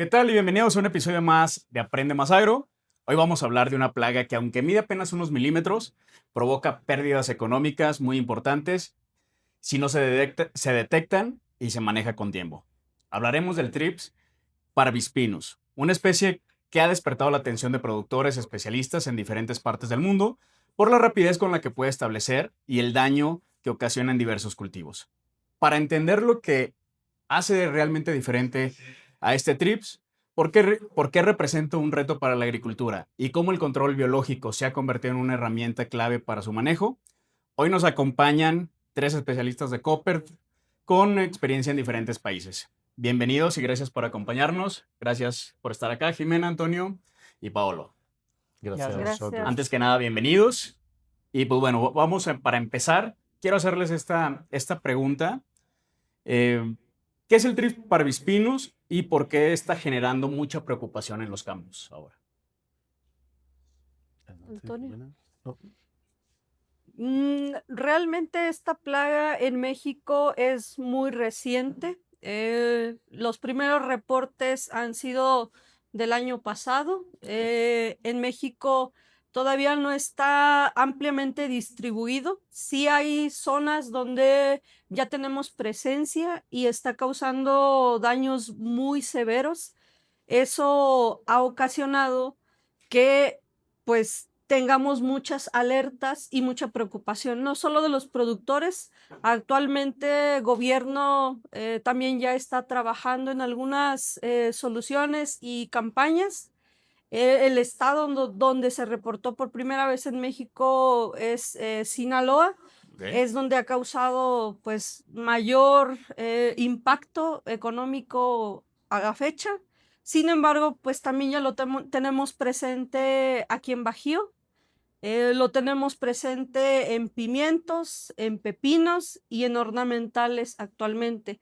¿Qué tal? Y bienvenidos a un episodio más de Aprende Más Agro. Hoy vamos a hablar de una plaga que, aunque mide apenas unos milímetros, provoca pérdidas económicas muy importantes si no se detectan y se maneja con tiempo. Hablaremos del Thrips parvispinus, una especie que ha despertado la atención de productores especialistas en diferentes partes del mundo por la rapidez con la que puede establecer y el daño que ocasiona en diversos cultivos. Para entender lo que hace realmente diferente a este TRIPS, por qué representa un reto para la agricultura y cómo el control biológico se ha convertido en una herramienta clave para su manejo, hoy nos acompañan tres especialistas de Copper con experiencia en diferentes países. Bienvenidos y gracias por acompañarnos. Gracias por estar acá, Jimena, Antonio y Paolo. Gracias a vosotros. Antes que nada, bienvenidos. Y pues bueno, para empezar, quiero hacerles esta pregunta. ¿Qué es el Thrips parvispinus y por qué está generando mucha preocupación en los campos ahora? Antonio. No, Realmente esta plaga en México es muy reciente. Los primeros reportes han sido del año pasado. En México todavía no está ampliamente distribuido. Sí hay zonas donde ya tenemos presencia y está causando daños muy severos. Eso ha ocasionado que pues tengamos muchas alertas y mucha preocupación, no solo de los productores. Actualmente el gobierno también ya está trabajando en algunas soluciones y campañas. El estado donde se reportó por primera vez en México es Sinaloa. Okay. Es donde ha causado pues mayor impacto económico a la fecha. Sin embargo, pues también ya lo tenemos presente aquí en Bajío. Lo tenemos presente en pimientos, en pepinos y en ornamentales actualmente.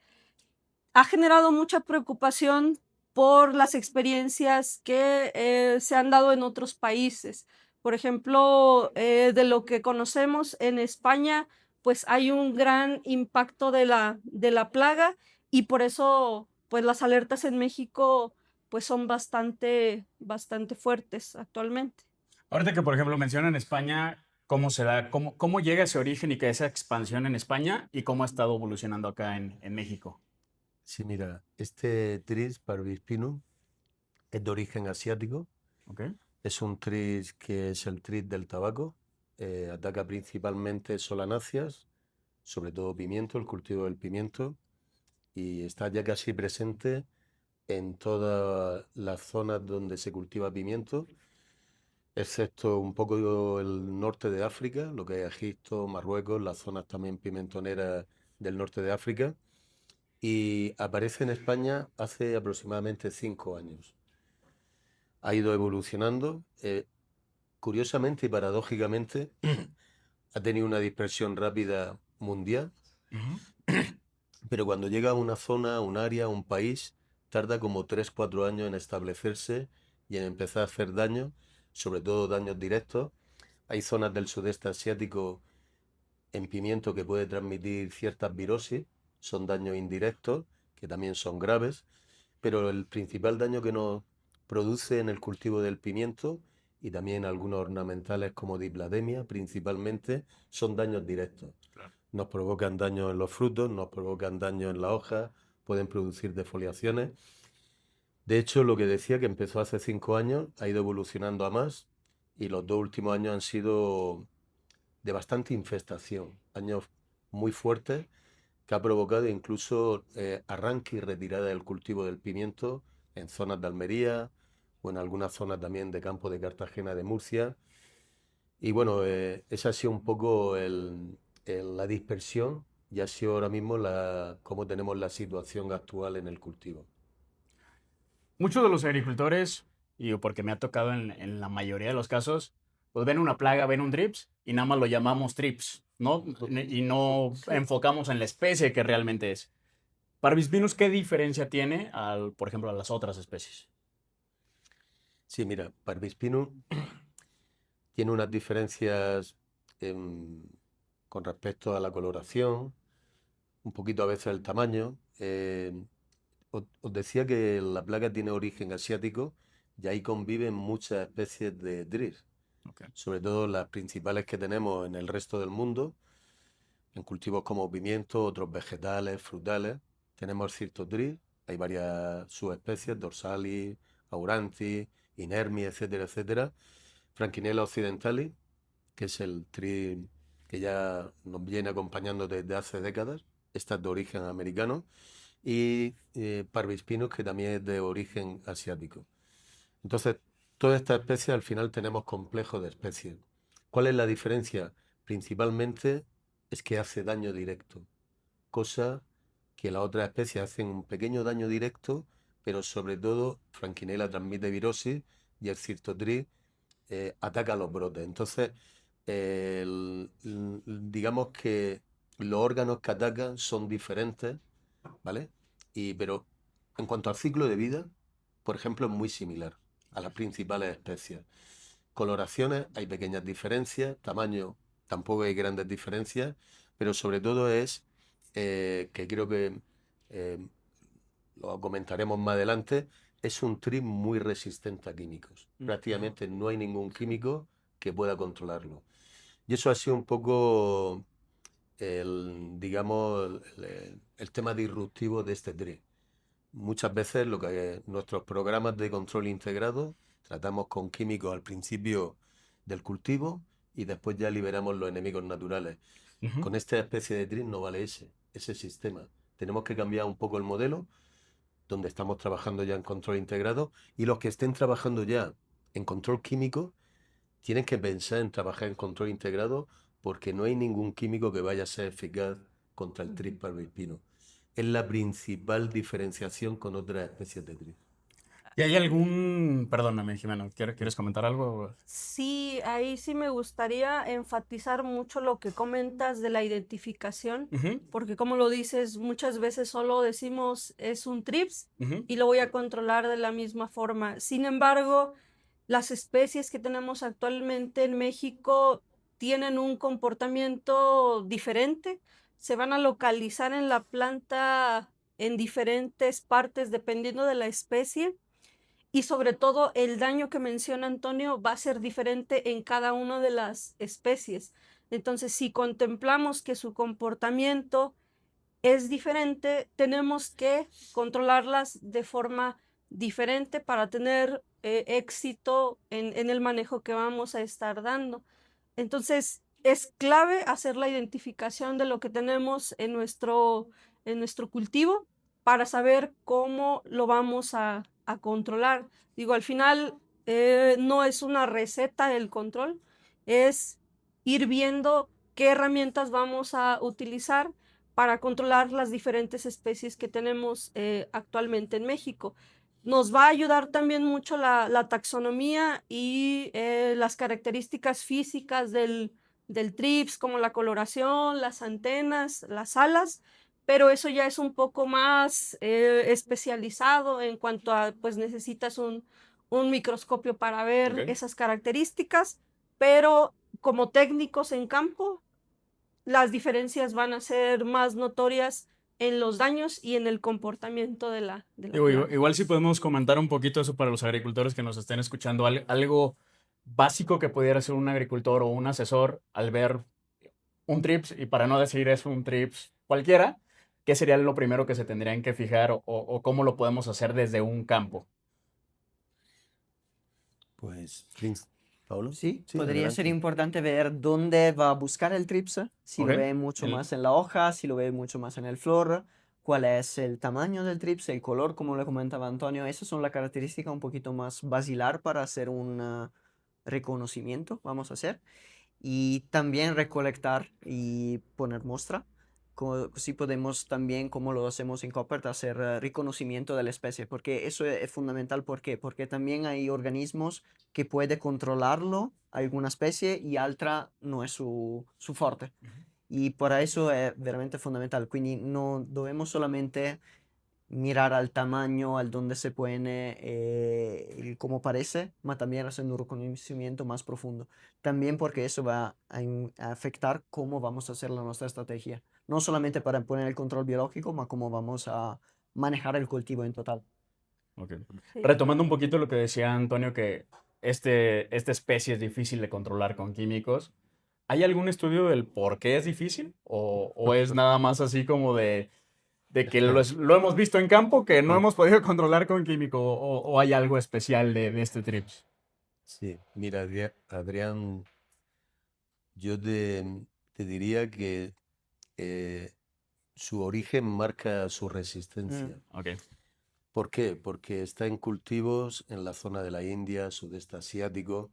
Ha generado mucha preocupación por las experiencias que se han dado en otros países. Por ejemplo, de lo que conocemos en España, pues hay un gran impacto de la plaga y por eso pues las alertas en México pues son bastante fuertes actualmente. Ahorita que, por ejemplo, mencionan España, ¿cómo se da, cómo llega ese origen y que esa expansión en España y cómo ha estado evolucionando acá en México? sí, mira, este tris parvispinum es de origen asiático. ¿Ok? Es un tris que es el tris del tabaco. Ataca principalmente solanáceas, sobre todo pimiento, el cultivo del pimiento, y está ya casi presente en todas las zonas donde se cultiva pimiento, excepto un poco el norte de África, lo que es Egipto, Marruecos, las zonas también pimentoneras del norte de África. Y aparece en España hace aproximadamente 5 años. Ha ido evolucionando. Curiosamente y paradójicamente, ha tenido una dispersión rápida mundial, Ujú. pero cuando llega a una zona, un área, un país, tarda como 3 4 años en establecerse y en empezar a hacer daño, sobre todo daños directos. Hay zonas del sudeste asiático en pimiento que puede transmitir ciertas virosis, son daños indirectos, que también son graves, pero el principal daño que nos produce en el cultivo del pimiento y también algunos ornamentales como diplademia principalmente son daños directos. Claro. Nos provocan daños en los frutos, nos provocan daños en la hoja, pueden producir defoliaciones. De hecho, lo que decía que empezó hace 5 años ha ido evolucionando a más y los 2 últimos años han sido de bastante infestación, años muy fuertes que ha provocado incluso arranque y retirada del cultivo del pimiento en zonas de Almería o en algunas zonas también de campo de Cartagena de Murcia. Y bueno, esa ha sido un poco la dispersión y ha sido ahora mismo cómo tenemos la situación actual en el cultivo. Muchos de los agricultores, y porque me ha tocado en la mayoría de los casos, pues ven una plaga, ven un trips y nada más lo llamamos trips, ¿no? Y no Sí. enfocamos en la especie que realmente es. Parvis ¿qué diferencia tiene por ejemplo, a las otras especies? Sí, mira, Parvispinum tiene unas diferencias con respecto a la coloración, un poquito a veces el tamaño. os decía que la plaga tiene origen asiático y ahí conviven muchas especies de drift, Ok. sobre todo las principales que tenemos en el resto del mundo, en cultivos como pimiento, otros vegetales, frutales. Tenemos Cirtodrill, hay varias subespecies, Dorsalis, Aurantis, Inermis, etcétera, etcétera. Franquinella occidentalis, que es el tree que ya nos viene acompañando desde hace décadas. Esta es de origen americano. Y Parvispinus, que también es de origen asiático. Entonces, todas estas especies al final tenemos complejos de especies. ¿Cuál es la diferencia? Principalmente es que hace daño directo, cosa que las otras especies hacen un pequeño daño directo, pero sobre todo Franquinella transmite virosis y el Cirtodrill ataca los brotes. Entonces, digamos que los órganos que atacan son diferentes, ¿vale? Pero en cuanto al ciclo de vida, por ejemplo, es muy similar a las principales especies. Coloraciones, hay pequeñas diferencias, tamaño, tampoco hay grandes diferencias, pero sobre todo es que creo que eh, lo comentaremos más adelante, es un trip muy resistente a químicos. Prácticamente no hay ningún químico que pueda controlarlo. Y eso ha sido un poco digamos, el tema disruptivo de este trip. Muchas veces lo que nuestros programas de control integrado tratamos con químicos al principio del cultivo y después ya liberamos los enemigos naturales. Ujú. Con esta especie de trip no vale ese sistema. Tenemos que cambiar un poco el modelo, donde estamos trabajando ya en control integrado, y los que estén trabajando ya en control químico tienen que pensar en trabajar en control integrado porque no hay ningún químico que vaya a ser eficaz contra el trip parvispino. Es la principal diferenciación con otras especies de trip. ¿Y hay algún, perdóname, Jimeno, ¿quieres comentar algo? Sí, ahí sí me gustaría enfatizar mucho lo que comentas de la identificación, Ujú, porque como lo dices, muchas veces solo decimos es un TRIPS ujú. y lo voy a controlar de la misma forma. Sin embargo, las especies que tenemos actualmente en México tienen un comportamiento diferente, se van a localizar en la planta en diferentes partes dependiendo de la especie. Y sobre todo, el daño que menciona Antonio va a ser diferente en cada una de las especies. Entonces, si contemplamos que su comportamiento es diferente, tenemos que controlarlas de forma diferente para tener éxito en el manejo que vamos a estar dando. Entonces, es clave hacer la identificación de lo que tenemos en nuestro cultivo para saber cómo lo vamos a controlar. Digo, al final no es una receta el control, es ir viendo qué herramientas vamos a utilizar para controlar las diferentes especies que tenemos actualmente en México. Nos va a ayudar también mucho la taxonomía y las características físicas del TRIPS, como la coloración, las antenas, las alas, pero eso ya es un poco más especializado en cuanto a, pues necesitas un microscopio para ver Ok. esas características, pero como técnicos en campo, las diferencias van a ser más notorias en los daños y en el comportamiento de la Digo, plaga. igual sí podemos comentar un poquito eso para los agricultores que nos estén escuchando, algo básico que pudiera ser un agricultor o un asesor al ver un TRIPS, y para no decir es un TRIPS cualquiera, ¿qué sería lo primero que se tendrían que fijar o cómo lo podemos hacer desde un campo? Pues, Pablo, Sí, sí, podría ser adelante. importante ver dónde va a buscar el tripsa, si ¿Ok? lo ve mucho El- más en la hoja, si lo ve mucho más en el flor, cuál es el tamaño del tripsa, el color, como le comentaba Antonio. Esas son las características un poquito más basilar para hacer un reconocimiento, vamos a hacer. Y también recolectar y poner muestra. Si podemos también, como lo hacemos en Coppert, hacer reconocimiento de la especie, porque eso es fundamental. ¿Por qué? Porque también hay organismos que puede controlarlo alguna especie y otra no es su fuerte. Y por eso es veramente fondamentale. Quindi non dobbiamo solamente mirar al tamaño, al dónde se pone, el cómo parece, pero también haciendo un reconocimiento más profundo. También porque eso va a afectar cómo vamos a hacer la nuestra estrategia. No solamente para poner el control biológico, pero cómo vamos a manejar el cultivo en total. Ok. Sí. Retomando un poquito lo que decía Antonio, que esta especie es difícil de controlar con químicos. ¿Hay algún estudio del por qué es difícil? ¿O es nada más así como de que lo hemos visto en campo que no hemos podido controlar con químico? ¿O hay algo especial de este TRIPS? Sí, mira, Adrián, yo te diría que eh, su origen marca su resistencia. Ok. ¿Por qué? Porque está en cultivos en la zona de la India, sudeste asiático,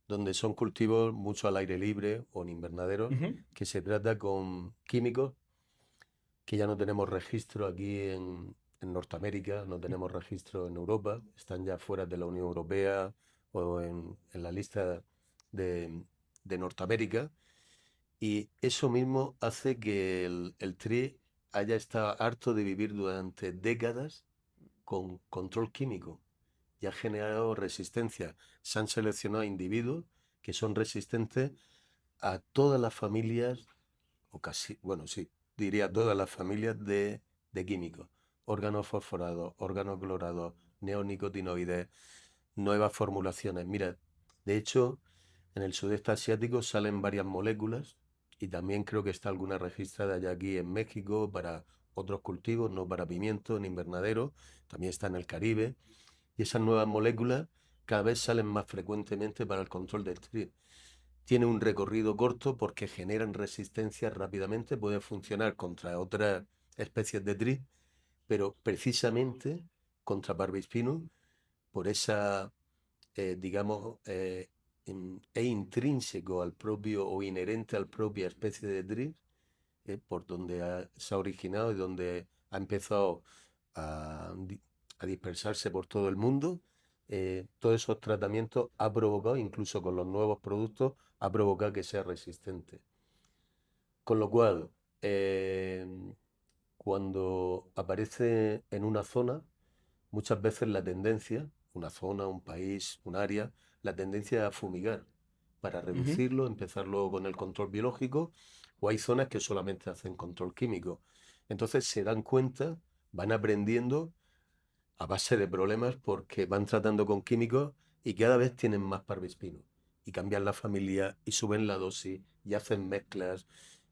donde son cultivos mucho al aire libre o en invernaderos, Ujú. que se trata con químicos que ya no tenemos registro aquí en Norteamérica, no tenemos registro en Europa, están ya fuera de la Unión Europea o en la lista de Norteamérica. Y eso mismo hace que el TRI haya estado harto de vivir durante décadas con control químico y ha generado resistencia. Se han seleccionado individuos que son resistentes a todas las familias, o casi, bueno, sí, diría todas las familias de químicos. Órganos fosforados, órganos clorados, neonicotinoides, nuevas formulaciones. Mira, de hecho, en el sudeste asiático salen varias moléculas y también creo que está alguna registrada ya aquí en México para otros cultivos, no para pimiento en invernadero, también está en el Caribe. Y esas nuevas moléculas cada vez salen más frecuentemente para el control del TRIP. Tiene un recorrido corto porque generan resistencia rápidamente, puede funcionar contra otras especies de TRIP, pero precisamente contra Parvispinus, por esa, digamos, es intrínseco al propio o inherente a la propia especie de TRIP, por donde se ha originado y donde ha empezado a, a dispersarse por todo el mundo. Todos esos tratamientos ha provocado, incluso con los nuevos productos, ha provocado que sea resistente. Con lo cual, cuando aparece en una zona, muchas veces la tendencia, una zona, un país, un área, la tendencia es a fumigar para Ujú. reducirlo, empezar luego con el control biológico, o hay zonas que solamente hacen control químico. Entonces se dan cuenta, van aprendiendo a base de problemas porque van tratando con químicos y cada vez tienen más parvispino. Y cambian la familia y suben la dosis y hacen mezclas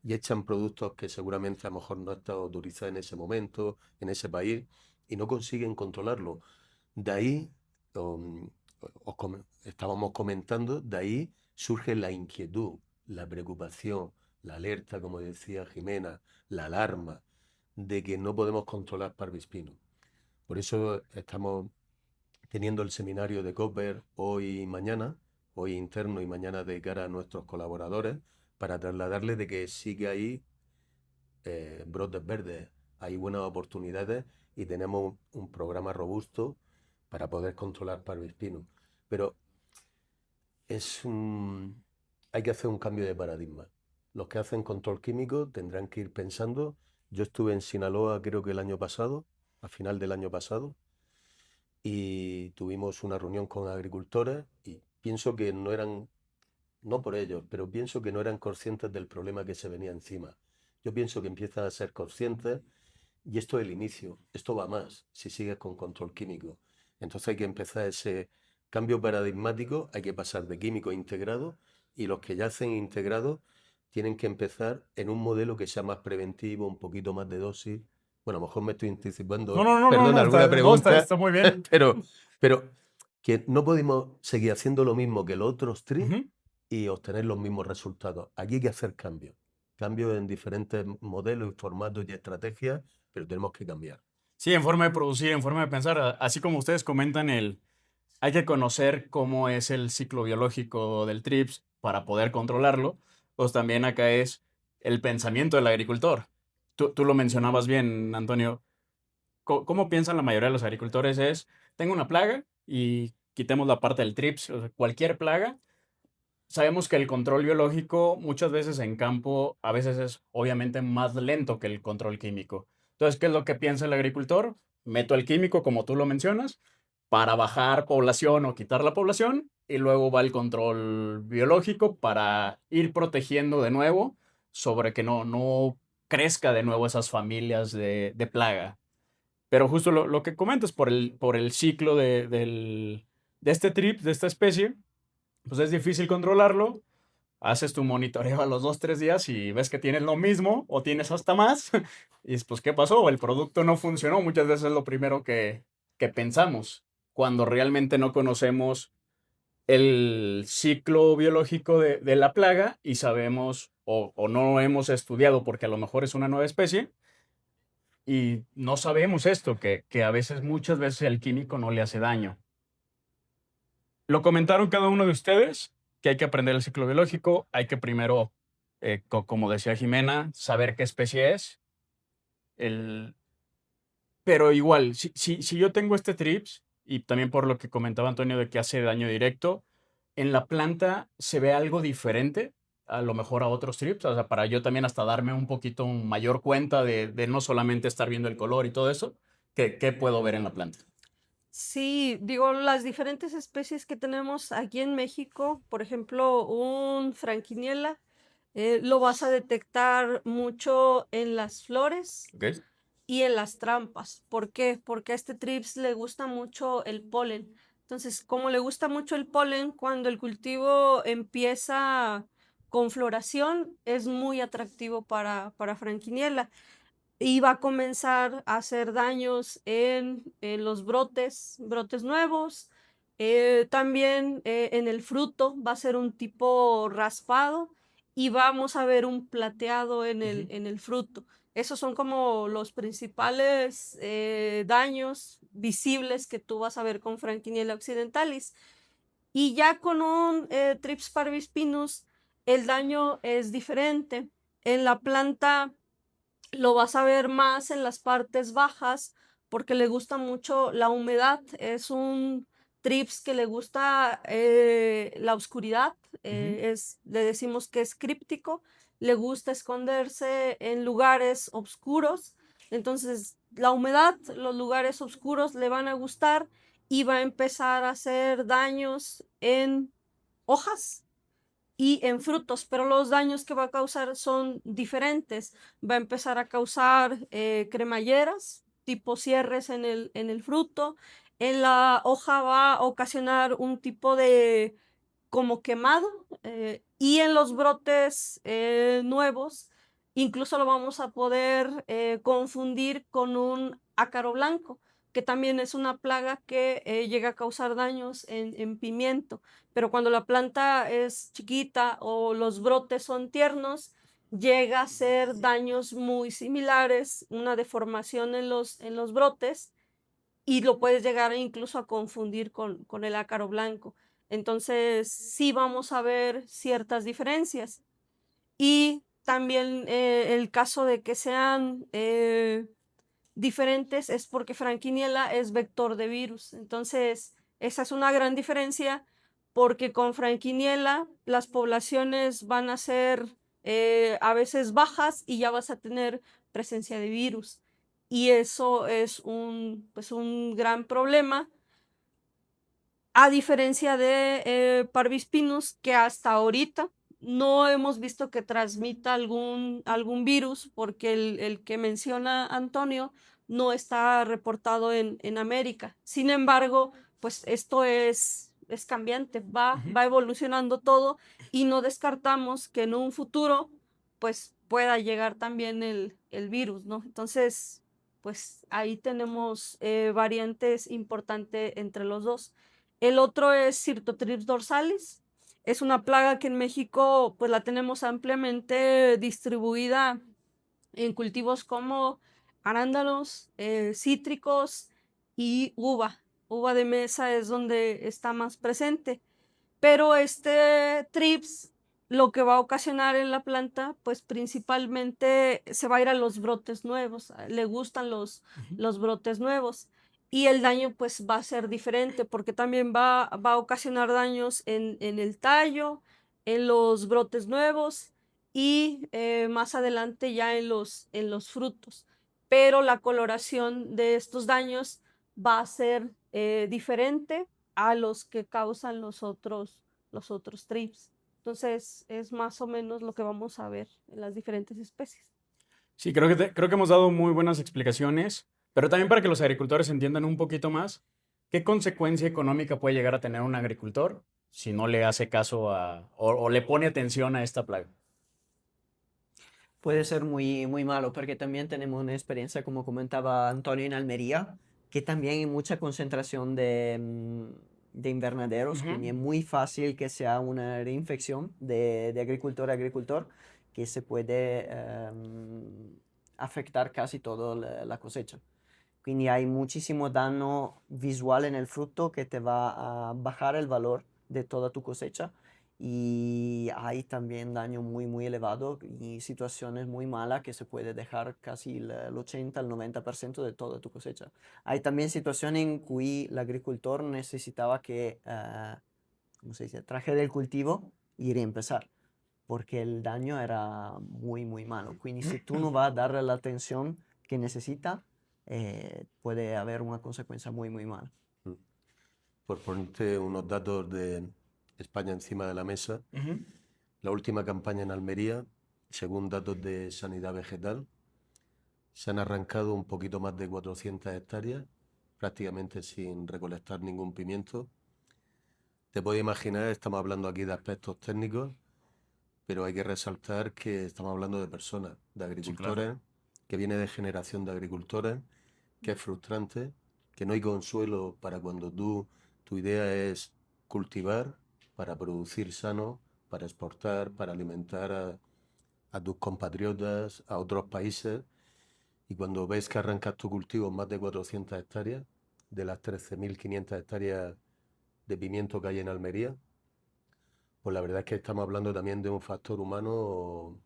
y echan productos que seguramente a lo mejor no están autorizados en ese momento, en ese país, y no consiguen controlarlo. De ahí, um, estábamos comentando, de ahí surge la inquietud, la preocupación, la alerta, como decía Jimena, la alarma de que no podemos controlar parvispino. Por eso estamos teniendo el seminario de Copper hoy y mañana, hoy interno y mañana de cara a nuestros colaboradores, para trasladarles de que sí que hay brotes verdes, hay buenas oportunidades y tenemos un programa robusto para poder controlar parvispino. Pero hay que hacer un cambio de paradigma. Los que hacen control químico tendrán que ir pensando. Yo estuve en Sinaloa creo que el año pasado, a final del año pasado, y tuvimos una reunión con agricultores y pienso que no eran, no por ellos, pero pienso que no eran conscientes del problema que se venía encima. Yo pienso que empiezan a ser conscientes y esto es el inicio, esto va más si sigues con control químico. Entonces hay que empezar ese cambio paradigmático, hay que pasar de químico a integrado y los que ya hacen integrado tienen que empezar en un modelo que sea más preventivo, un poquito más de dosis. Bueno, a lo mejor me estoy anticipando, perdón, alguna pregunta, Está muy bien. pero que no podemos seguir haciendo lo mismo que los otros TRI Ujú. y obtener los mismos resultados. Aquí hay que hacer cambios, cambios en diferentes modelos y formatos y estrategias, pero tenemos que cambiar. Sí, en forma de producir, en forma de pensar, así como ustedes comentan, hay que conocer cómo es el ciclo biológico del TRIPS para poder controlarlo, pues también acá es el pensamiento del agricultor. Tú lo mencionabas bien, Antonio. ¿Cómo piensan la mayoría de los agricultores? Tengo una plaga y quitemos la parte del TRIPS, o sea, cualquier plaga. Sabemos que el control biológico muchas veces en campo a veces es obviamente más lento que el control químico. Entonces, ¿qué es lo que piensa el agricultor? Meto el químico, como tú lo mencionas, para bajar población o quitar la población, y luego va el control biológico para ir protegiendo de nuevo sobre que no crezca de nuevo esas familias de plaga. Pero justo lo que comentas, por el ciclo de este trip, de esta especie, pues es difícil controlarlo. Haces tu monitoreo a los 2, 3 días y ves que tienes lo mismo o tienes hasta más. Y dices, pues, ¿qué pasó? El producto no funcionó. Muchas veces es lo primero que pensamos cuando realmente no conocemos el ciclo biológico de la plaga y sabemos o no hemos estudiado porque a lo mejor es una nueva especie y no sabemos esto, que a veces, muchas veces el químico no le hace daño. Lo comentaron cada uno de ustedes, que hay que aprender el ciclo biológico, hay que primero, como decía Jimena, saber qué especie es. El, pero igual, si yo tengo este TRIPS, y también por lo que comentaba Antonio de que hace daño directo, en la planta se ve algo diferente, a lo mejor a otros TRIPS, o sea, para yo también hasta darme un poquito mayor cuenta de no solamente estar viendo el color y todo eso, ¿qué puedo ver en la planta? Sí, digo, las diferentes especies que tenemos aquí en México, por ejemplo, un franquiniela, lo vas a detectar mucho en las flores ¿Ok? y en las trampas. ¿Por qué? Porque a este trips le gusta mucho el polen. Entonces, como le gusta mucho el polen, cuando el cultivo empieza con floración, es muy atractivo para franquiniela y va a comenzar a hacer daños en los brotes nuevos. También en el fruto va a ser un tipo raspado y vamos a ver un plateado Ujú. en el fruto. Esos son como los principales daños visibles que tú vas a ver con Franquiniella occidentalis. Y ya con un Trips parvispinus, el daño es diferente. En la planta lo vas a ver más en las partes bajas porque le gusta mucho la humedad. Es un trips que le gusta la oscuridad. Ujú. Le decimos que es críptico. Le gusta esconderse en lugares oscuros. Entonces, la humedad, los lugares oscuros le van a gustar y va a empezar a hacer daños en hojas y en frutos, pero los daños que va a causar son diferentes. Va a empezar a causar cremalleras, tipo cierres en el fruto. En la hoja va a ocasionar un tipo de como quemado y en los brotes nuevos incluso lo vamos a poder confundir con un ácaro blanco, que también es una plaga que llega a causar daños en pimiento, pero cuando la planta es chiquita o los brotes son tiernos, llega a ser daños muy similares, una deformación en los brotes y lo puedes llegar incluso a confundir con el ácaro blanco. Entonces, sí vamos a ver ciertas diferencias. Y también el caso de que sean diferentes es porque Franquiniella es vector de virus. Entonces, esa es una gran diferencia porque con Franquiniella las poblaciones van a ser a veces bajas y ya vas a tener presencia de virus. Y eso es pues un gran problema, a diferencia de Parvispinus, que hasta ahorita no hemos visto que transmita algún virus, porque el que menciona Antonio no está reportado en América. Sin embargo, pues esto es cambiante, Ujú. va evolucionando todo y no descartamos que en un futuro pues pueda llegar también el virus, ¿no? Entonces, pues ahí tenemos variantes importantes entre los dos. El otro es Cirtotrips dorsalis. Es una plaga que en México pues la tenemos ampliamente distribuida en cultivos como arándanos, cítricos y uva. Uva de mesa es donde está más presente. Pero este trips lo que va a ocasionar en la planta, pues principalmente se va a ir a los brotes nuevos, le gustan Ujú. los brotes nuevos y el daño pues va a ser diferente porque también va a ocasionar daños en el tallo, en los brotes nuevos y más adelante ya en los frutos. Pero la coloración de estos daños va a ser diferente a los que causan los otros trips. Entonces, es más o menos lo que vamos a ver en las diferentes especies. Sí, creo que hemos dado muy buenas explicaciones. Pero también para que los agricultores entiendan un poquito más, ¿qué consecuencia económica puede llegar a tener un agricultor si no le hace caso o le pone atención a esta plaga? Puede ser muy, muy malo, porque también tenemos una experiencia, como comentaba Antonio, en Almería, que también hay mucha concentración de invernaderos, Ujú. y es muy fácil que sea una reinfección de agricultor a agricultor, que se puede afectar casi toda la cosecha. Quindi hay muchísimo daño visual en el fruto que te va a bajar el valor de toda tu cosecha. Y hay también daño muy, muy elevado y situaciones muy malas que se puede dejar casi el 80 al 90% de toda tu cosecha. Hay también situaciones en que el agricultor necesitaba que, ¿cómo se dice?, traje del cultivo y reempezar, porque el daño era muy, muy malo. Quindi si tú no vas a darle la atención que necesita, puede haber una consecuencia muy, muy mala. Por ponerte unos datos de España encima de la mesa, Ujú. la última campaña en Almería, según datos de Sanidad Vegetal, se han arrancado un poquito más de 400 hectáreas, prácticamente sin recolectar ningún pimiento. Te puedes imaginar, estamos hablando aquí de aspectos técnicos, pero hay que resaltar que estamos hablando de personas, de Sí, claro. agricultores, que viene de generación de agricultores, que es frustrante, que no hay consuelo para cuando tu idea es cultivar, para producir sano, para exportar, para alimentar a tus compatriotas, a otros países, y cuando ves que arrancas tu cultivo en más de 400 hectáreas, de las 13.500 hectáreas de pimiento que hay en Almería, pues la verdad es que estamos hablando también de un factor humano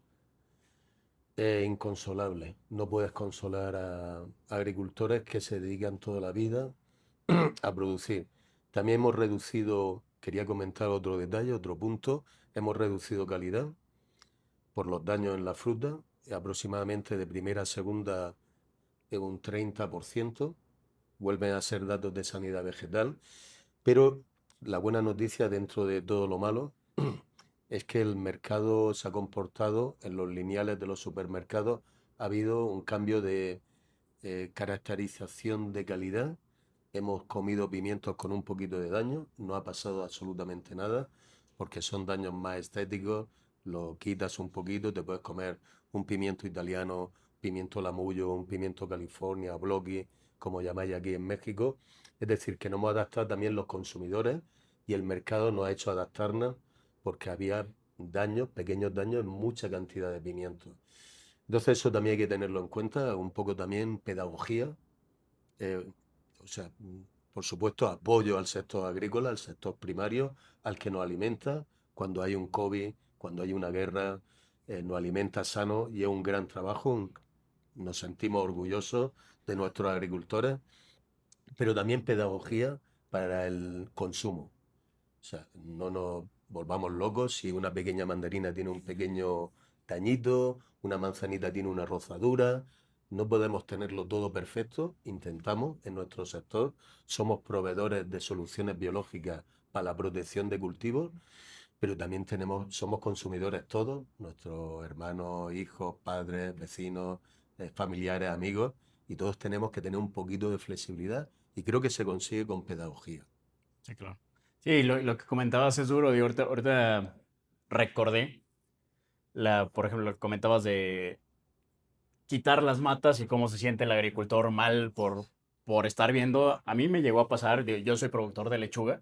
inconsolable. No puedes consolar a agricultores que se dedican toda la vida a producir. También hemos reducido, quería comentar otro detalle, otro punto, hemos reducido calidad por los daños en la fruta, aproximadamente de primera a segunda en un 30%, vuelven a ser datos de sanidad vegetal, pero la buena noticia dentro de todo lo malo es que el mercado se ha comportado, en los lineales de los supermercados ha habido un cambio de caracterización de calidad. Hemos comido pimientos con un poquito de daño, no ha pasado absolutamente nada, porque son daños más estéticos, lo quitas un poquito, te puedes comer un pimiento italiano, pimiento lamullo, un pimiento California, bloqui, como llamáis aquí en México. Es decir, que nos hemos adaptado también los consumidores y el mercado nos ha hecho adaptarnos porque había daños, pequeños daños en mucha cantidad de pimientos. Entonces eso también hay que tenerlo en cuenta, un poco también pedagogía, eh, o sea, por supuesto apoyo al sector agrícola, al sector primario, al que nos alimenta, cuando hay un COVID, cuando hay una guerra, nos alimenta sano y es un gran trabajo, nos sentimos orgullosos de nuestros agricultores, pero también pedagogía para el consumo. O sea, no nos volvamos locos si una pequeña mandarina tiene un pequeño dañito, una manzanita tiene una rozadura. No podemos tenerlo todo perfecto, intentamos en nuestro sector, somos proveedores de soluciones biológicas para la protección de cultivos, pero también somos consumidores todos, nuestros hermanos, hijos, padres, vecinos, familiares, amigos, y todos tenemos que tener un poquito de flexibilidad y creo que se consigue con pedagogía. Sí, claro. Sí, lo que comentabas es duro. Digo, ahorita recordé, por ejemplo, lo que comentabas de quitar las matas y cómo se siente el agricultor mal por estar viendo. A mí me llegó a pasar, yo soy productor de lechuga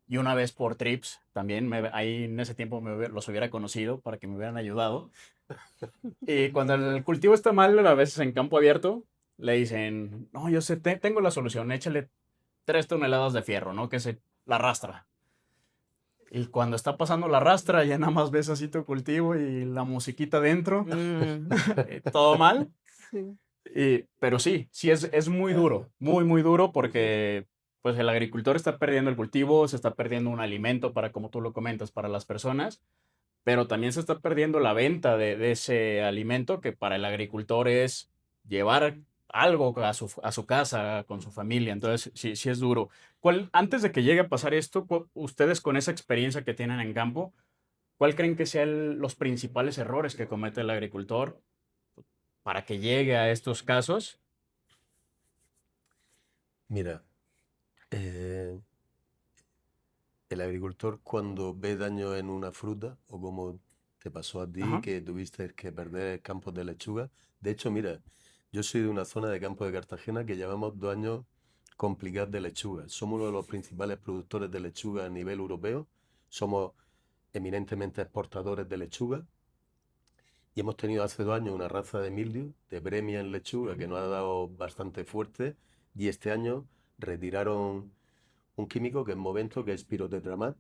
y una vez por trips también, ahí en ese tiempo los hubiera conocido para que me hubieran ayudado. Y cuando el cultivo está mal, a veces en campo abierto, le dicen, no, yo sé, tengo la solución, échale 3 toneladas de fierro, ¿no? Que se la arrastra. Y cuando está pasando la rastra, ya nada más ves así tu cultivo y la musiquita dentro, Mm, todo mal. sí. Pero sí, sí es muy duro, muy, muy duro porque pues el agricultor está perdiendo el cultivo, se está perdiendo un alimento para, como tú lo comentas, para las personas, pero también se está perdiendo la venta de ese alimento que para el agricultor es llevar algo a su casa, con su familia. Entonces, sí, sí es duro. Antes de que llegue a pasar esto, ustedes con esa experiencia que tienen en campo, ¿cuál creen que sean los principales errores que comete el agricultor para que llegue a estos casos? Mira, el agricultor cuando ve daño en una fruta, o como te pasó a ti, Ajá. que tuviste que perder campos de lechuga. De hecho, mira, yo soy de una zona de Campo de Cartagena que llevamos 2 años complicados de lechuga. Somos uno de los principales productores de lechuga a nivel europeo. Somos eminentemente exportadores de lechuga. Y hemos tenido hace 2 años una raza de mildio, de Bremia en lechuga, que nos ha dado bastante fuerte. Y este año retiraron un químico que es Movento, que es pirotetramat,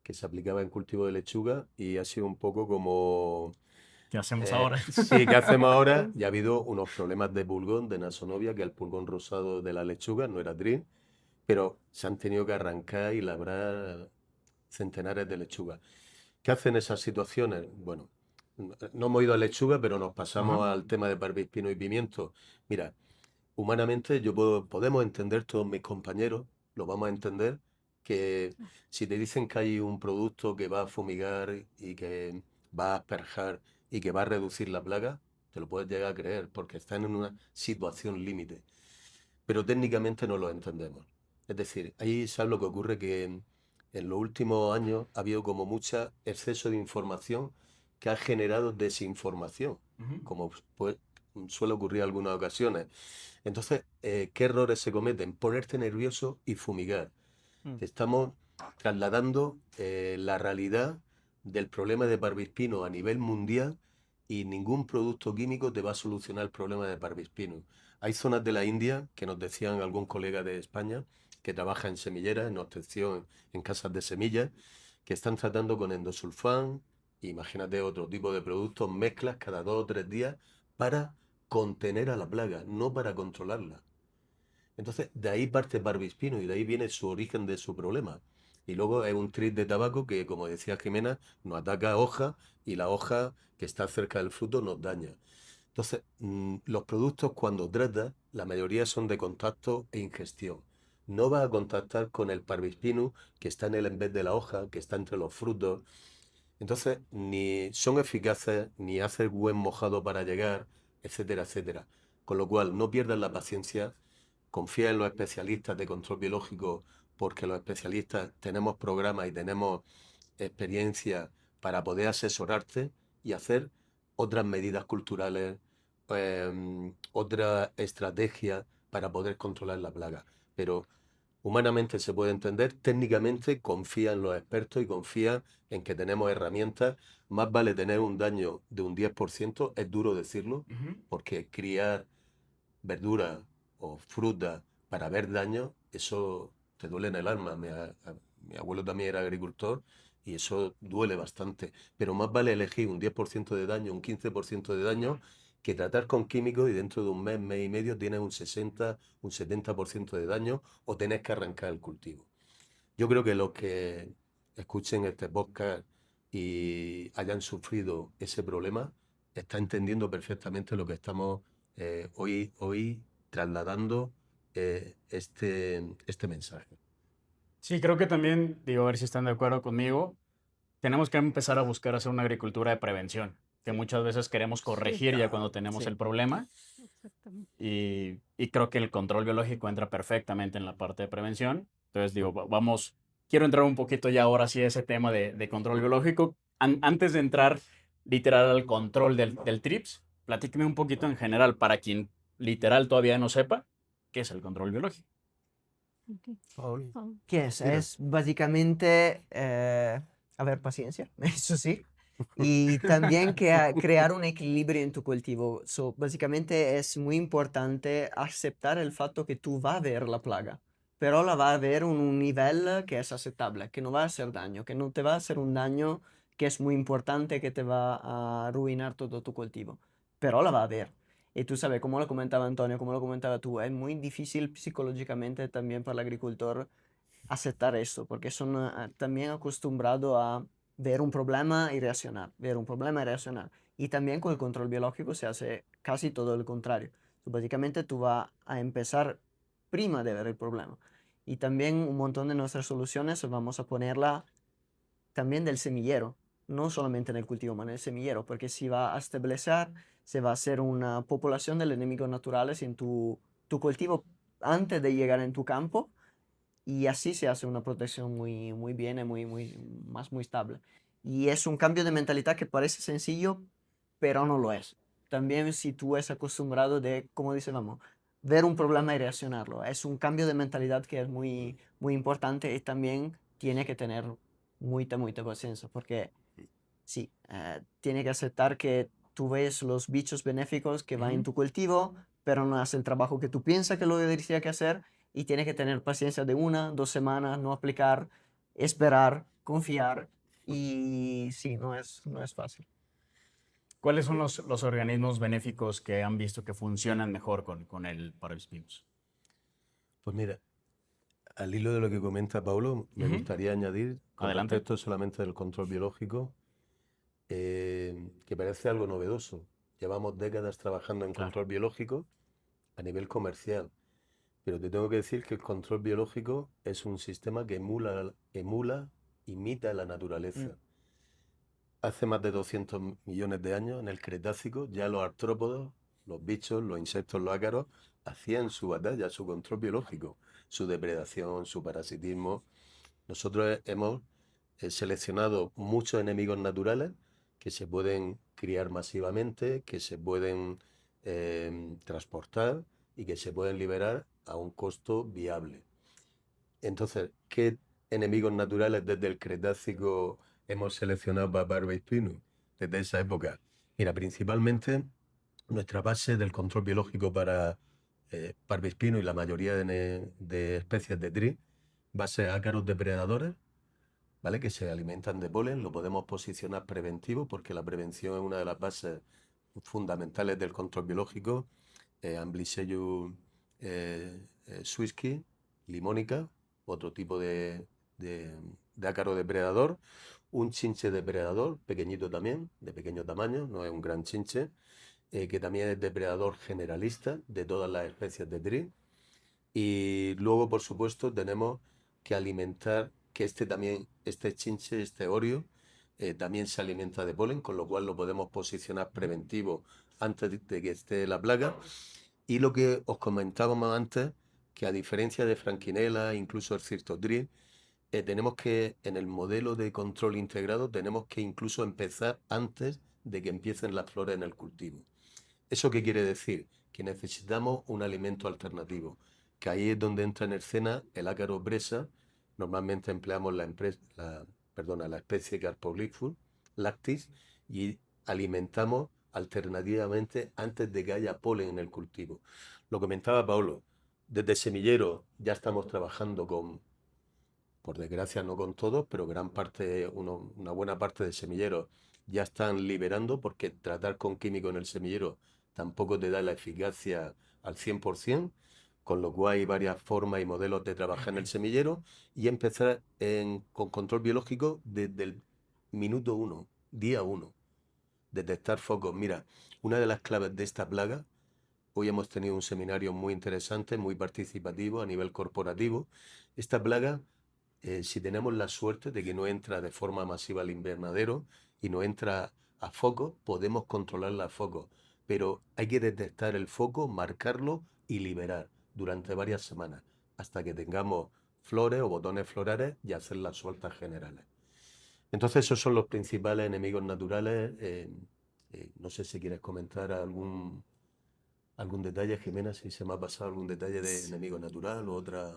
que se aplicaba en cultivo de lechuga y ha sido un poco como... ¿Qué hacemos ahora? Sí, ¿qué hacemos ahora? Ya ha habido unos problemas de pulgón, de nasonovia, que el pulgón rosado de la lechuga no era TRIN, pero se han tenido que arrancar y labrar centenares de lechugas. ¿Qué hacen esas situaciones? Bueno, no hemos ido a lechuga, pero nos pasamos Ajá. al tema de barbiespino y pimiento. Mira, humanamente podemos entender, todos mis compañeros lo vamos a entender, que si te dicen que hay un producto que va a fumigar y que va a asperjar y que va a reducir la plaga, te lo puedes llegar a creer porque están en una situación límite. Pero técnicamente no lo entendemos. Es decir, ahí sabes lo que ocurre, que en los últimos años ha habido como mucho exceso de información que ha generado desinformación, Ujú. como pues, suele ocurrir en algunas ocasiones. Entonces, ¿qué errores se cometen? Ponerte nervioso y fumigar. Mm. Te estamos trasladando la realidad del problema de parvispino a nivel mundial y ningún producto químico te va a solucionar el problema de parvispino. Hay zonas de la India, que nos decían algún colega de España, que trabaja en semilleras, en obtención, en casas de semillas, que están tratando con endosulfán, imagínate otro tipo de productos, mezclas cada 2 o 3 días para contener a la plaga, no para controlarla. Entonces, de ahí parte Barbispino y de ahí viene su origen de su problema. Y luego es un tris de tabaco que, como decía Jimena, nos ataca a hoja y la hoja que está cerca del fruto nos daña. Entonces, los productos cuando tratas, la mayoría son de contacto e ingestión. No vas a contactar con el parvispinus que está en vez de la hoja, que está entre los frutos. Entonces, ni son eficaces, ni hace buen mojado para llegar, etcétera, etcétera. Con lo cual, no pierdas la paciencia, confía en los especialistas de control biológico, porque los especialistas tenemos programas y tenemos experiencia para poder asesorarte y hacer otras medidas culturales, otra estrategia para poder controlar la plaga. Pero humanamente se puede entender, técnicamente confía en los expertos y confía en que tenemos herramientas. Más vale tener un daño de un 10%, es duro decirlo, Ujú. porque criar verduras o frutas para ver daño, eso te duele en el alma. Mi abuelo también era agricultor y eso duele bastante. Pero más vale elegir un 10% de daño, un 15% de daño, que tratar con químicos y dentro de un mes, mes y medio tienes un 60, un 70% de daño o tenés que arrancar el cultivo. Yo creo que los que escuchen este podcast y hayan sufrido ese problema, están entendiendo perfectamente lo que estamos hoy trasladando este mensaje. Sí, creo que también, digo, a ver si están de acuerdo conmigo, tenemos que empezar a buscar hacer una agricultura de prevención, que muchas veces queremos Sí, corregir ya cuando tenemos Sí. el problema exactamente. y creo que el control biológico entra perfectamente en la parte de prevención. Entonces, digo, vamos, quiero entrar un poquito ya ahora sí a ese tema de control biológico. Antes de entrar literal al control del TRIPS, platíqueme un poquito en general para quien literal todavía no sepa qué es el control biológico. Ok. Paul, Ah, ¿Qué es? mira, Es básicamente, a ver, paciencia, eso sí. Y también crear un equilibrio en tu cultivo. Básicamente es muy importante aceptar el fato que tú vas a ver la plaga, pero la va a ver en un nivel que es aceptable, que no va a hacer daño, que no te va a hacer un daño que es muy importante, que te va a arruinar todo tu cultivo, pero la va a ver. Y tú sabes, como lo comentaba Antonio, como lo comentaba tú, es muy difícil psicológicamente también para el agricultor aceptar esto, porque son también acostumbrados a ver un problema y reaccionar, ver un problema y reaccionar. Y también con el control biológico se hace casi todo lo contrario. Básicamente tú vas a empezar prima de ver el problema. Y también un montón de nuestras soluciones vamos a ponerla también del semillero, no solamente en el cultivo, sino en el semillero, porque si va a establecer, se va a hacer una población de enemigos naturales en tu cultivo antes de llegar en tu campo, y así se hace una protección muy, muy bien y muy estable. Y es un cambio de mentalidad que parece sencillo, pero no lo es. También si tú es acostumbrado de, como dice, vamos, ver un problema y reaccionarlo. Es un cambio de mentalidad que es muy, muy importante y también tiene que tener mucha paciencia, porque sí, tiene que aceptar que tú ves los bichos benéficos que van en Ujú. tu cultivo, pero no hace el trabajo que tú piensas que lo debería que hacer y tiene que tener paciencia de 1, 2 semanas, no aplicar, esperar, confiar y sí, no es fácil. ¿Cuáles son los organismos benéficos que han visto que funcionan mejor con el parohispinus? Pues mira, al hilo de lo que comenta Paulo, me Ujú. gustaría añadir, con Adelante. respecto solamente del control biológico, que parece algo novedoso. Llevamos décadas trabajando en Claro. control biológico a nivel comercial, pero te tengo que decir que el control biológico es un sistema que imita la Mm. naturaleza. Hace más de 200 millones de años, en el Cretácico, ya los artrópodos, los bichos, los insectos, los ácaros, hacían su batalla, su control biológico, su depredación, su parasitismo. Nosotros hemos seleccionado muchos enemigos naturales que se pueden criar masivamente, que se pueden transportar y que se pueden liberar a un costo viable. Entonces, ¿qué enemigos naturales desde el Cretácico hemos seleccionado para Barba y Spinus desde esa época? Mira, principalmente nuestra base del control biológico para Barba y Spinus y la mayoría de especies de TRI va a ser ácaros depredadores, ¿vale? Que se alimentan de polen. Lo podemos posicionar preventivo porque la prevención es una de las bases fundamentales del control biológico. Amblyssellus swisky, limónica, otro tipo de ácaro depredador, un chinche depredador, pequeñito también, de pequeño tamaño, no es un gran chinche, que también es depredador generalista de todas las especies de TRI. Y luego, por supuesto, tenemos que alimentar, que este chinche, este orio, también se alimenta de polen, con lo cual lo podemos posicionar preventivo antes de que esté la plaga. Y lo que os comentábamos antes, que a diferencia de Franquinella, incluso el Cirtotri, tenemos que, en el modelo de control integrado, tenemos que incluso empezar antes de que empiecen las flores en el cultivo. ¿Eso qué quiere decir? Que necesitamos un alimento alternativo, que ahí es donde entra en escena el ácaro bresa. Normalmente empleamos la especie Carpoglyphus lactis y alimentamos alternativamente antes de que haya polen en el cultivo. Lo comentaba Paulo, desde semillero ya estamos trabajando con, por desgracia no con todos, pero una buena parte de semilleros ya están liberando porque tratar con químico en el semillero tampoco te da la eficacia al 100%, con lo cual hay varias formas y modelos de trabajar en el semillero y empezar con control biológico desde el minuto 1, día 1, detectar focos. Mira, una de las claves de esta plaga, hoy hemos tenido un seminario muy interesante, muy participativo a nivel corporativo. Esta plaga, si tenemos la suerte de que no entra de forma masiva al invernadero y no entra a foco, podemos controlarla a foco. Pero hay que detectar el foco, marcarlo y liberar durante varias semanas, hasta que tengamos flores o botones florales y hacer las sueltas generales. Entonces esos son los principales enemigos naturales. No sé si quieres comentar algún detalle, Jimena, si se me ha pasado algún detalle de enemigo natural o otra.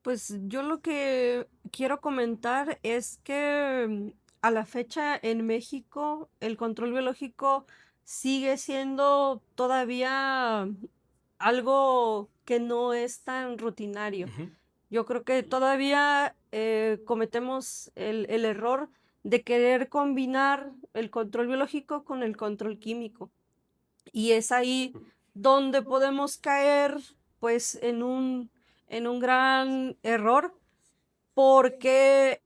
Pues yo lo que quiero comentar es que a la fecha en México el control biológico sigue siendo todavía algo que no es tan rutinario. Ujú. Yo creo que todavía cometemos el error de querer combinar el control biológico con el control químico. Y es ahí donde podemos caer, pues, en un gran error, porque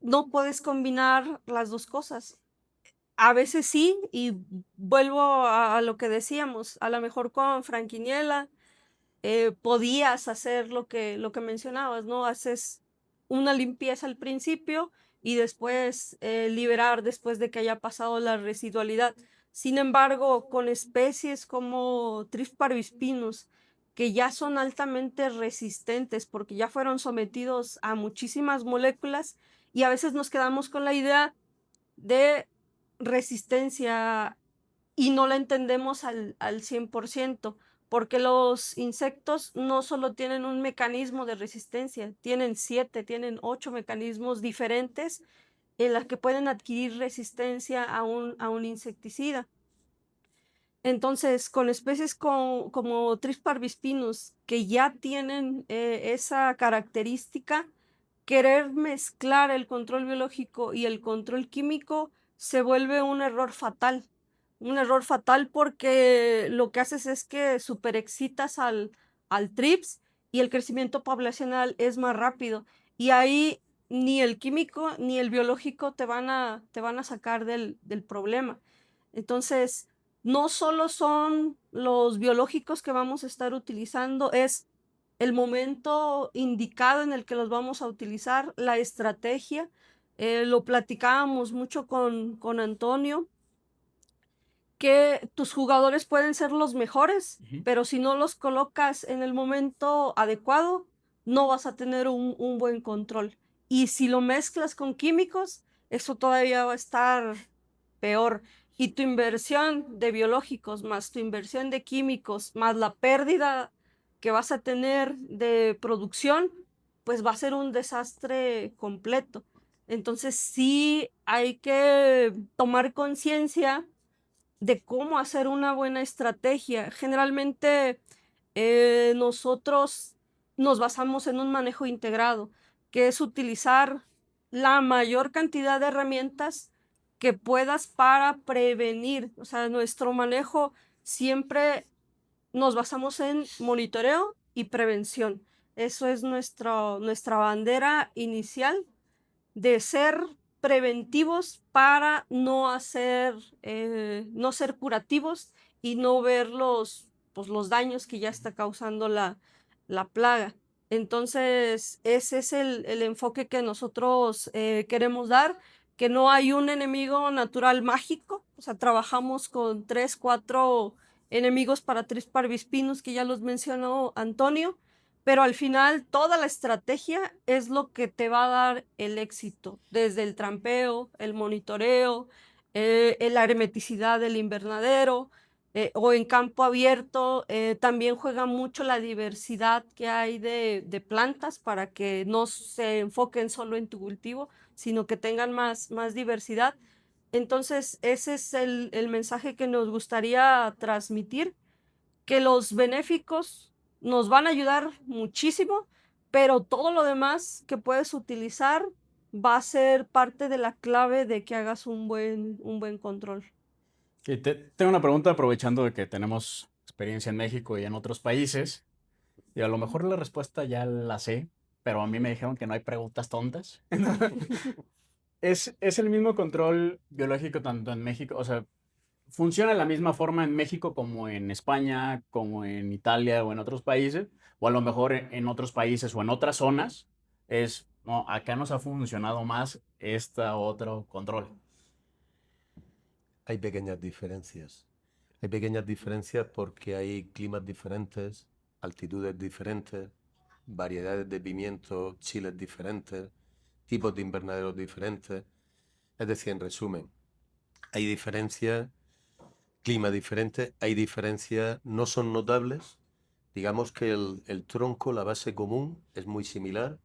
no puedes combinar las 2 cosas. A veces sí, y vuelvo a lo que decíamos, a lo mejor con Franquiniela, podías hacer lo que mencionabas, ¿no? Haces una limpieza al principio y después liberar después de que haya pasado la residualidad. Sin embargo, con especies como Thrips parohispinus, que ya son altamente resistentes porque ya fueron sometidos a muchísimas moléculas y a veces nos quedamos con la idea de resistencia y no la entendemos al 100%, porque los insectos no solo tienen un mecanismo de resistencia, tienen 7, tienen 8 mecanismos diferentes en las que pueden adquirir resistencia a un insecticida. Entonces, con especies como Thrips parvispinus, que ya tienen esa característica, querer mezclar el control biológico y el control químico se vuelve un error fatal. Un error fatal porque lo que haces es que superexcitas al Thrips y el crecimiento poblacional es más rápido. Y ahí ni el químico ni el biológico te van a sacar del problema. Entonces, no solo son los biológicos que vamos a estar utilizando, es el momento indicado en el que los vamos a utilizar, la estrategia. Lo platicábamos mucho con Antonio, que tus jugadores pueden ser los mejores, Ujú. pero si no los colocas en el momento adecuado, no vas a tener un buen control. Y si lo mezclas con químicos, eso todavía va a estar peor. Y tu inversión de biológicos más tu inversión de químicos más la pérdida que vas a tener de producción, pues va a ser un desastre completo. Entonces sí hay que tomar conciencia de cómo hacer una buena estrategia. Generalmente nosotros nos basamos en un manejo integrado, que es utilizar la mayor cantidad de herramientas que puedas para prevenir. O sea, nuestro manejo siempre nos basamos en monitoreo y prevención. Eso es nuestra bandera inicial de ser preventivos para no ser curativos y no ver pues, los daños que ya está causando la plaga. Entonces, ese es el enfoque que nosotros queremos dar, que no hay un enemigo natural mágico, o sea, trabajamos con 3, 4 enemigos para Thrips parvispinus, que ya los mencionó Antonio, pero al final toda la estrategia es lo que te va a dar el éxito, desde el trampeo, el monitoreo, la hermeticidad del invernadero, o en campo abierto. También juega mucho la diversidad que hay de plantas para que no se enfoquen solo en tu cultivo, sino que tengan más diversidad. Entonces, ese es el mensaje que nos gustaría transmitir, que los benéficos nos van a ayudar muchísimo, pero todo lo demás que puedes utilizar va a ser parte de la clave de que hagas un buen control. Ok, tengo una pregunta aprovechando de que tenemos experiencia en México y en otros países. Y a lo mejor la respuesta ya la sé, pero a mí me dijeron que no hay preguntas tontas. ¿Es el mismo control biológico tanto en México? O sea, ¿funciona de la misma forma en México como en España, como en Italia o en otros países? O a lo mejor en otros países o en otras zonas no, acá nos ha funcionado más otro control. Hay pequeñas diferencias. Hay pequeñas diferencias porque hay climas diferentes, altitudes diferentes, variedades de pimientos, chiles diferentes, tipos de invernaderos diferentes. Es decir, en resumen, hay diferencias, clima diferente, hay diferencias, no son notables. Digamos que el tronco, la base común, es muy similar.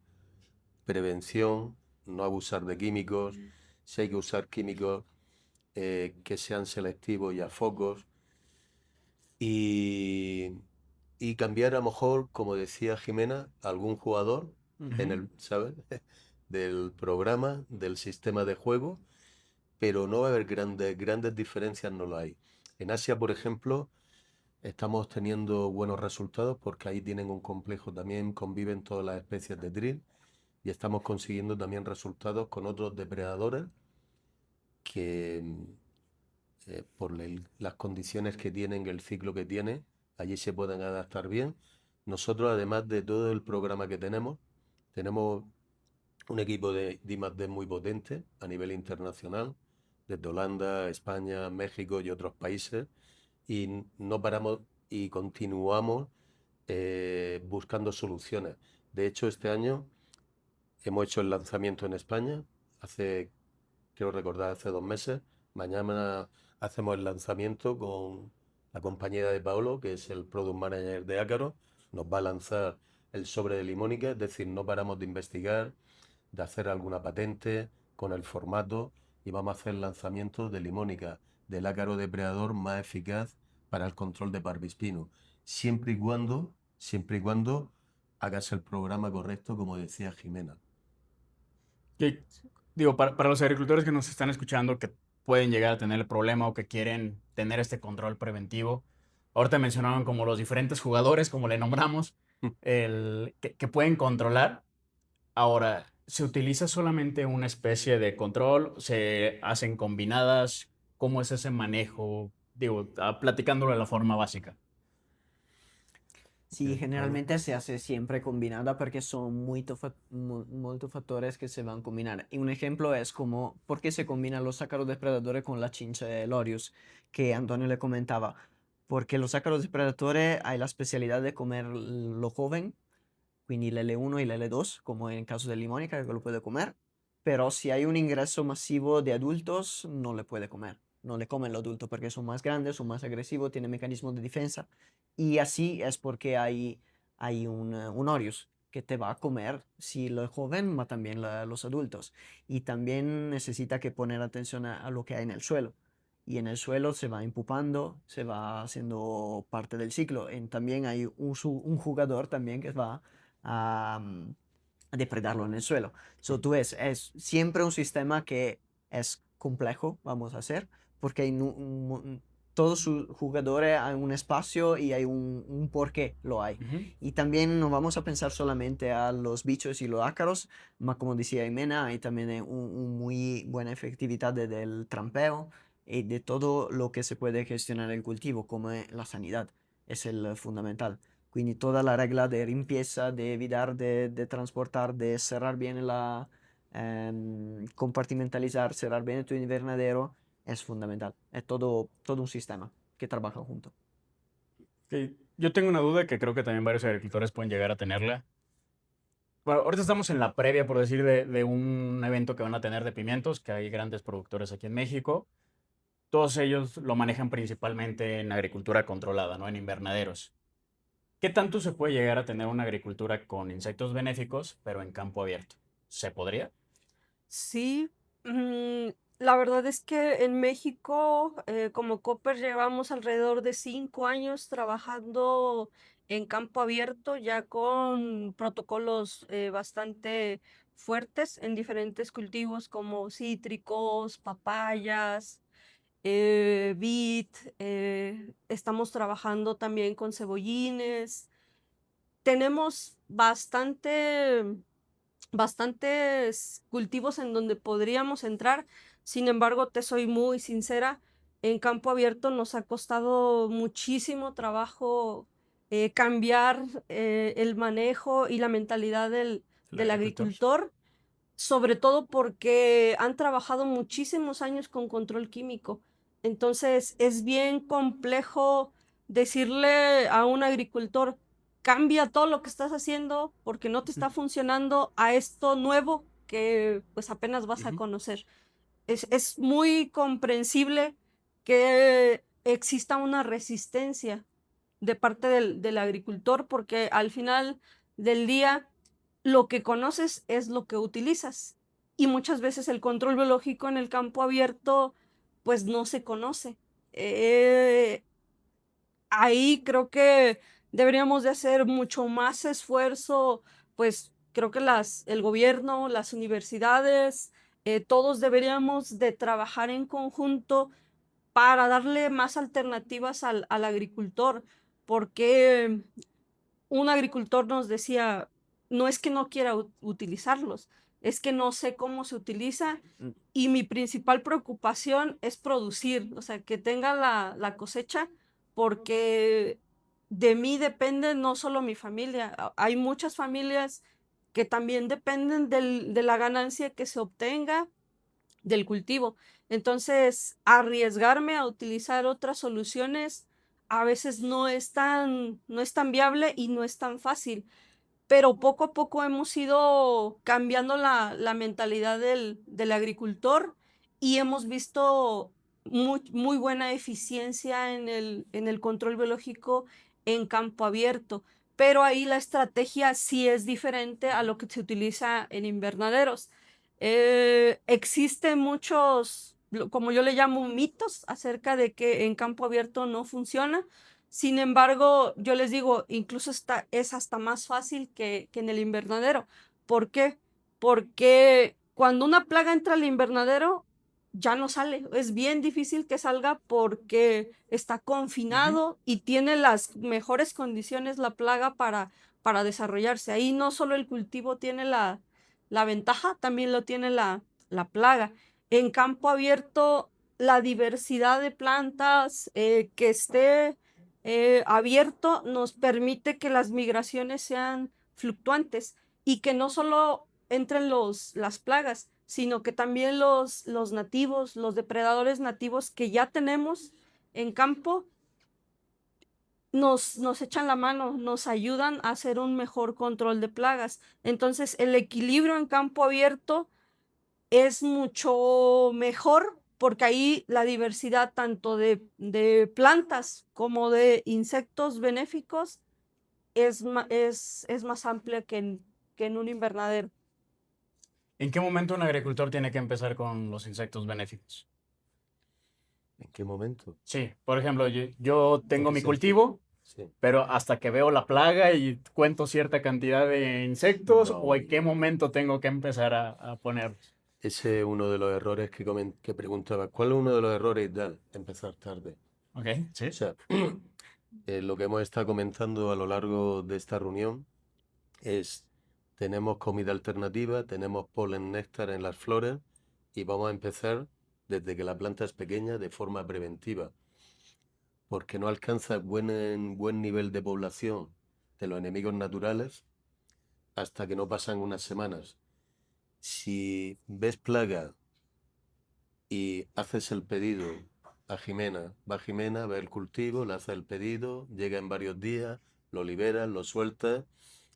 Prevención, no abusar de químicos, si hay que usar químicos que sean selectivos y a focos. Y cambiar a lo mejor, como decía Jimena, algún jugador en el, ¿sabes? del programa, del sistema de juego, pero no va a haber grandes diferencias, no lo hay. En Asia, por ejemplo, estamos teniendo buenos resultados porque ahí tienen un complejo, también conviven todas las especies de drill y estamos consiguiendo también resultados con otros depredadores que por las condiciones que tienen, el ciclo que tiene, allí se pueden adaptar bien. Nosotros, además de todo el programa que tenemos un equipo de I+D muy potente a nivel internacional, desde Holanda, España, México y otros países, y no paramos y continuamos buscando soluciones. De hecho, este año hemos hecho el lanzamiento en España, quiero recordar, hace 2 meses. Mañana hacemos el lanzamiento con la compañera de Paolo, que es el Product Manager de Ácaro. Nos va a lanzar el sobre de limónica, es decir, no paramos de investigar, de hacer alguna patente con el formato, y vamos a hacer el lanzamiento de limónica, del ácaro depredador más eficaz para el control de parvispino, siempre y cuando hagas el programa correcto, como decía Jimena. Que, digo, para los agricultores que nos están escuchando que pueden llegar a tener el problema o que quieren tener este control preventivo, ahorita mencionaban como los diferentes jugadores, como le nombramos, que pueden controlar. Ahora, ¿se utiliza solamente una especie de control? ¿Se hacen combinadas? ¿Cómo es ese manejo? Digo, platicándolo de la forma básica. Sí, generalmente se hace siempre combinada porque son muchos factores que se van a combinar. Y un ejemplo es como por qué se combinan los ácaros depredadores con la chincha de Lorius, que Antonio le comentaba. Porque los ácaros depredadores hay la especialidad de comer lo joven, quindi l'L1 y l'L2, como en el caso de limónica, que lo puede comer. Pero si hay un ingreso masivo de adultos, no le puede comer. No le comen los adultos porque son más grandes, son más agresivos, tienen mecanismos de defensa. Y así es porque hay un Orius que te va a comer si lo es joven, ma también los adultos. Y también necesita que poner atención a lo que hay en el suelo. Y en el suelo se va empupando, se va haciendo parte del ciclo. También hay un jugador también que va a depredarlo en el suelo. So, tú es siempre un sistema que es complejo, vamos a hacer, porque hay todos sus jugadores hay un espacio y hay un por qué lo hay. Y también no vamos a pensar solamente a los bichos y los ácaros, mas como decía Jimena, hay también un muy buena efectividad del trampeo y de todo lo que se puede gestionar el cultivo, como la sanidad, es el fundamental. Quindi toda la regla de limpieza, de evitar de transportar, de cerrar bien compartimentalizar, cerrar bien tu invernadero, es fundamental. Es todo un sistema que trabaja junto. Ok, yo tengo una duda que creo que también varios agricultores pueden llegar a tenerla. Bueno, ahorita estamos en la previa, por decir, de un evento que van a tener de pimientos, que hay grandes productores aquí en México. Todos ellos lo manejan principalmente en agricultura controlada, ¿no? En invernaderos. ¿Qué tanto se puede llegar a tener una agricultura con insectos benéficos, pero en campo abierto? ¿Se podría? Sí, la verdad es que en México, como Copper, llevamos alrededor de 5 años trabajando en campo abierto, ya con protocolos bastante fuertes en diferentes cultivos como cítricos, papayas, vid. Estamos trabajando también con cebollines. Tenemos bastantes cultivos en donde podríamos entrar. Sin embargo, te soy muy sincera, en campo abierto nos ha costado muchísimo trabajo cambiar el manejo y la mentalidad El del agricultor. agricultor, sobre todo porque han trabajado muchísimos años con control químico. Entonces, es bien complejo decirle a un agricultor, cambia todo lo que estás haciendo porque no te está funcionando a esto nuevo que pues apenas vas a Ujú. conocer. Es muy comprensible que exista una resistencia de parte del agricultor porque al final del día lo que conoces es lo que utilizas y muchas veces el control biológico en el campo abierto pues no se conoce. Eh, Ahí creo que deberíamos de hacer mucho más esfuerzo, pues creo que el gobierno, las universidades, todos deberíamos de trabajar en conjunto para darle más alternativas al agricultor, porque un agricultor nos decía, no es que no quiera utilizarlos, es que no sé cómo se utiliza Mm. y mi principal preocupación es producir, o sea, que tenga la cosecha, porque de mí depende no solo mi familia, hay muchas familias que también dependen de la ganancia que se obtenga del cultivo. Entonces, arriesgarme a utilizar otras soluciones a veces no es tan viable y no es tan fácil. Pero poco a poco hemos ido cambiando la mentalidad del agricultor y hemos visto muy buena eficiencia en el control biológico en campo abierto. Pero ahí la estrategia sí es diferente a lo que se utiliza en invernaderos. Existen muchos, como yo le llamo, mitos acerca de que en campo abierto no funciona. Sin embargo, yo les digo, incluso es hasta más fácil que en el invernadero. ¿Por qué? Porque cuando una plaga entra al invernadero, ya no sale. Es bien difícil que salga porque está confinado y tiene las mejores condiciones la plaga para desarrollarse. Ahí no solo el cultivo tiene la ventaja, también lo tiene la plaga. En campo abierto, la diversidad de plantas que esté abierto nos permite que las migraciones sean fluctuantes y que no solo entren las plagas, sino que también los nativos, los depredadores nativos que ya tenemos en campo, nos echan la mano, nos ayudan a hacer un mejor control de plagas. Entonces, el equilibrio en campo abierto es mucho mejor porque ahí la diversidad tanto de plantas como de insectos benéficos es más amplia que en un invernadero. ¿En qué momento un agricultor tiene que empezar con los insectos benéficos? ¿En qué momento? Sí, por ejemplo, yo tengo qué mi sentido? cultivo, Sí. pero hasta que veo la plaga y cuento cierta cantidad de insectos, ¿o en qué momento tengo que empezar a ponerlos? Ese es uno de los errores que preguntaba. ¿Cuál es uno de los errores y tal? Empezar tarde. Ok, sí. O sea, lo que hemos estado comentando a lo largo de esta reunión es, tenemos comida alternativa, tenemos polen, néctar en las flores y vamos a empezar desde que la planta es pequeña de forma preventiva, porque no alcanza buen nivel de población de los enemigos naturales hasta que no pasan unas semanas. Si ves plaga y haces el pedido a Jimena, va Jimena, ve el cultivo, le hace el pedido, llega en varios días, lo liberas, lo sueltas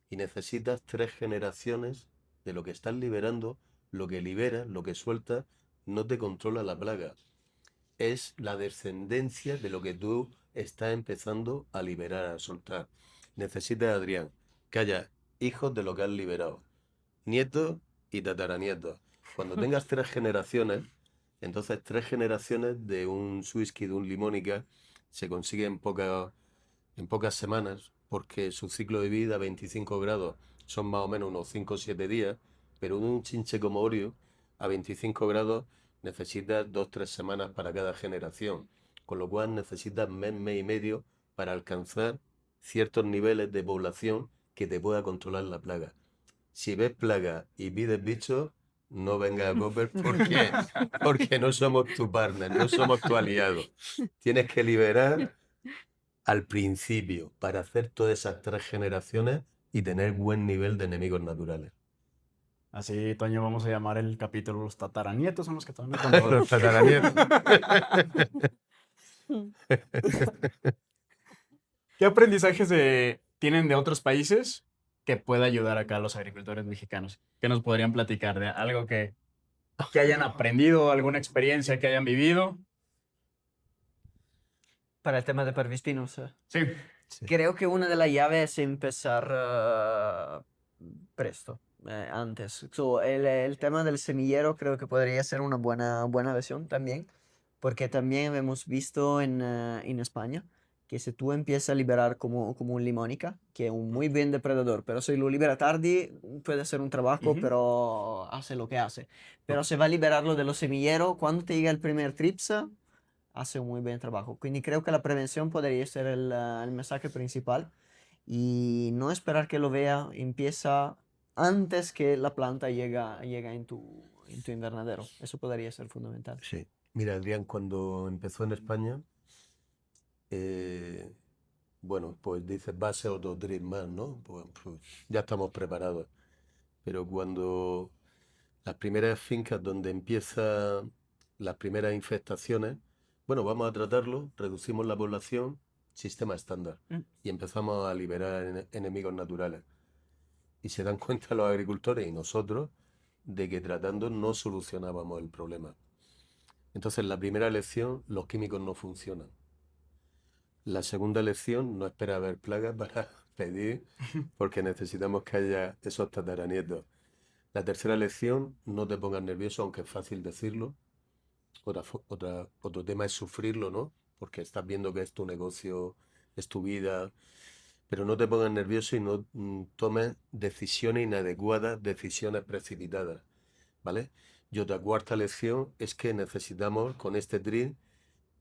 y necesitas 3 generaciones de lo que estás liberando, lo que liberas, lo que sueltas, no te controla la plaga. Es la descendencia de lo que tú estás empezando a liberar, a soltar. Necesitas, Adrián, que haya hijos de lo que has liberado, nietos y tataranietos. Cuando tengas 3 generaciones, entonces 3 generaciones de un whisky, de un limónica, se consigue en pocas semanas, porque su ciclo de vida, 25 grados, son más o menos unos 5 o 7 días, pero un chinche como Oreo, a 25 grados, necesita 2-3 semanas para cada generación, con lo cual necesitas mes y medio para alcanzar ciertos niveles de población que te pueda controlar la plaga. Si ves plaga y pides bichos, no vengas a Copper porque no somos tu partner, no somos tu aliado. Tienes que liberar al principio para hacer todas esas 3 generaciones y tener buen nivel de enemigos naturales. Así, Toño, vamos a llamar el capítulo Los tataranietos son los que todavía no controlan. Los tataranietos. ¿Qué aprendizajes tienen de otros países que pueda ayudar acá a los agricultores mexicanos? ¿Qué nos podrían platicar de algo que hayan aprendido, alguna experiencia que hayan vivido? Para el tema de pervistinos. Sí. Creo que una de las llaves es empezar presto, antes. El tema del semillero creo que podría ser una buena versión también, porque también hemos visto en España que si tú empiezas a liberar como un limónica, que es un muy buen depredador, pero si lo libera tarde puede ser un trabajo, Ujú. pero hace lo que hace. Pero se va a liberarlo de los semilleros, cuando te llega el primer trips, hace un muy buen trabajo. Quindi creo que la prevención podría ser el mensaje principal y no esperar que lo vea, empieza antes que la planta llega en tu invernadero. Eso podría ser fundamental. Sí. Mira, Adrián, cuando empezó en España, bueno, pues dices, va a ser otro drip más, ¿no? Pues ya estamos preparados. Pero cuando las primeras fincas donde empiezan las primeras infestaciones, bueno, vamos a tratarlo, reducimos la población sistema estándar Mm. y empezamos a liberar enemigos naturales. Y se dan cuenta los agricultores y nosotros de que tratando no solucionábamos el problema. Entonces, la primera lección, los químicos no funcionan. La segunda lección, no espera haber plagas para pedir, porque necesitamos que haya esos tataranietos. La tercera lección, no te pongas nervioso, aunque es fácil decirlo. Otro tema es sufrirlo, ¿no? Porque estás viendo que es tu negocio, es tu vida, pero no te pongas nervioso y no tomes decisiones inadecuadas, decisiones precipitadas, ¿vale? Y otra cuarta lección es que necesitamos, con este drill,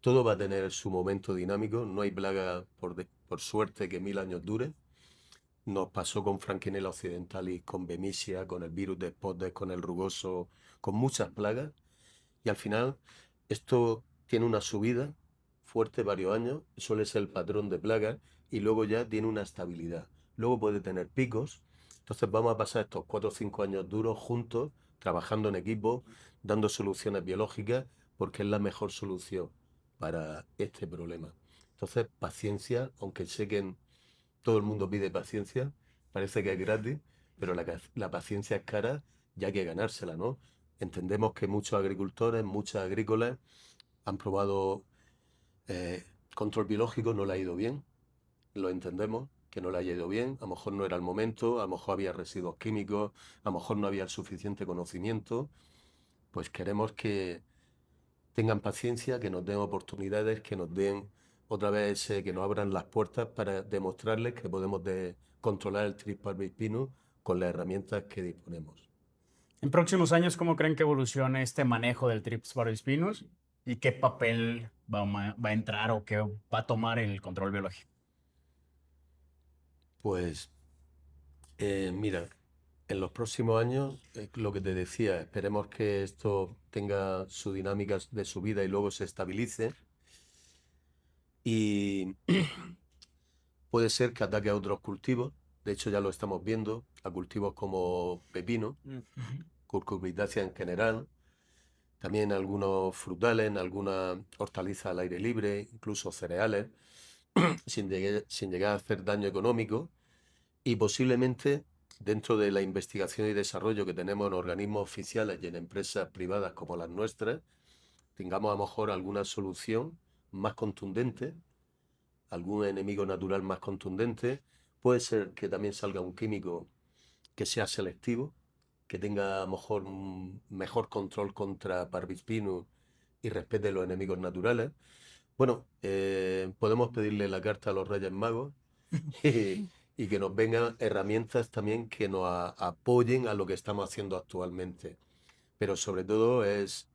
todo va a tener su momento dinámico, no hay plaga, por suerte, que 1000 años dure. Nos pasó con Frankinella occidentalis, con Bemisia, con el virus de Spodes, con el rugoso, con muchas plagas. Y al final, esto tiene una subida fuerte varios años, suele ser el patrón de plagas, y luego ya tiene una estabilidad. Luego puede tener picos. Entonces vamos a pasar estos 4 o 5 años duros juntos, trabajando en equipo, dando soluciones biológicas, porque es la mejor solución para este problema. Entonces, paciencia, aunque sé que todo el mundo pide paciencia, parece que es gratis, pero la paciencia es cara y hay que ganársela, ¿no? Entendemos que muchos agricultores, muchas agrícolas han probado control biológico, no le ha ido bien, lo entendemos, que no le haya ido bien, a lo mejor no era el momento, a lo mejor había residuos químicos, a lo mejor no había el suficiente conocimiento, pues queremos que tengan paciencia, que nos den oportunidades, que nos den otra vez, que nos abran las puertas para demostrarles que podemos controlar el Trip parvispinus con las herramientas que disponemos. En próximos años, ¿cómo creen que evolucione este manejo del Trips parvispinus? ¿Y qué papel va a entrar o qué va a tomar el control biológico? Pues mira, en los próximos años, lo que te decía, esperemos que esto tenga su dinámica de subida y luego se estabilice. Y puede ser que ataque a otros cultivos, de hecho ya lo estamos viendo, a cultivos como pepino, cucurbitaceae en general, también algunos frutales, en algunas hortalizas al aire libre, incluso cereales, sin llegar a hacer daño económico. Y posiblemente dentro de la investigación y desarrollo que tenemos en organismos oficiales y en empresas privadas como las nuestras, tengamos a lo mejor alguna solución más contundente, algún enemigo natural más contundente. Puede ser que también salga un químico que sea selectivo, que tenga a lo mejor un mejor control contra Parvispinus y respete los enemigos naturales. Bueno, podemos pedirle la carta a los Reyes Magos y que nos vengan herramientas también que nos apoyen a lo que estamos haciendo actualmente. Pero sobre todo es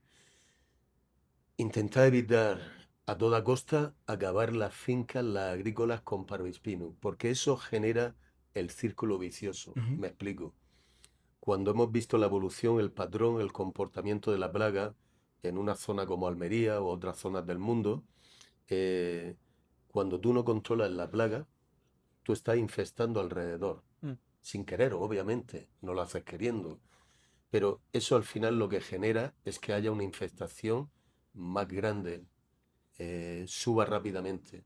intentar evitar a toda costa acabar las fincas, las agrícolas con Parvispinus, porque eso genera el círculo vicioso. Me explico. Cuando hemos visto la evolución, el patrón, el comportamiento de la plaga en una zona como Almería o otras zonas del mundo, cuando tú no controlas la plaga, tú estás infestando alrededor, sin querer, obviamente, no lo haces queriendo. Pero eso al final lo que genera es que haya una infestación más grande, suba rápidamente.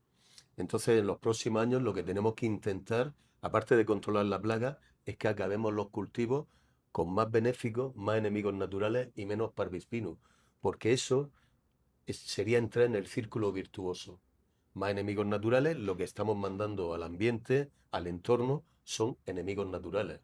Entonces, en los próximos años lo que tenemos que intentar, aparte de controlar la plaga, es que acabemos los cultivos con más benéficos, más enemigos naturales y menos Parvispinus, porque eso sería entrar en el círculo virtuoso. Más enemigos naturales, lo que estamos mandando al ambiente, al entorno, son enemigos naturales.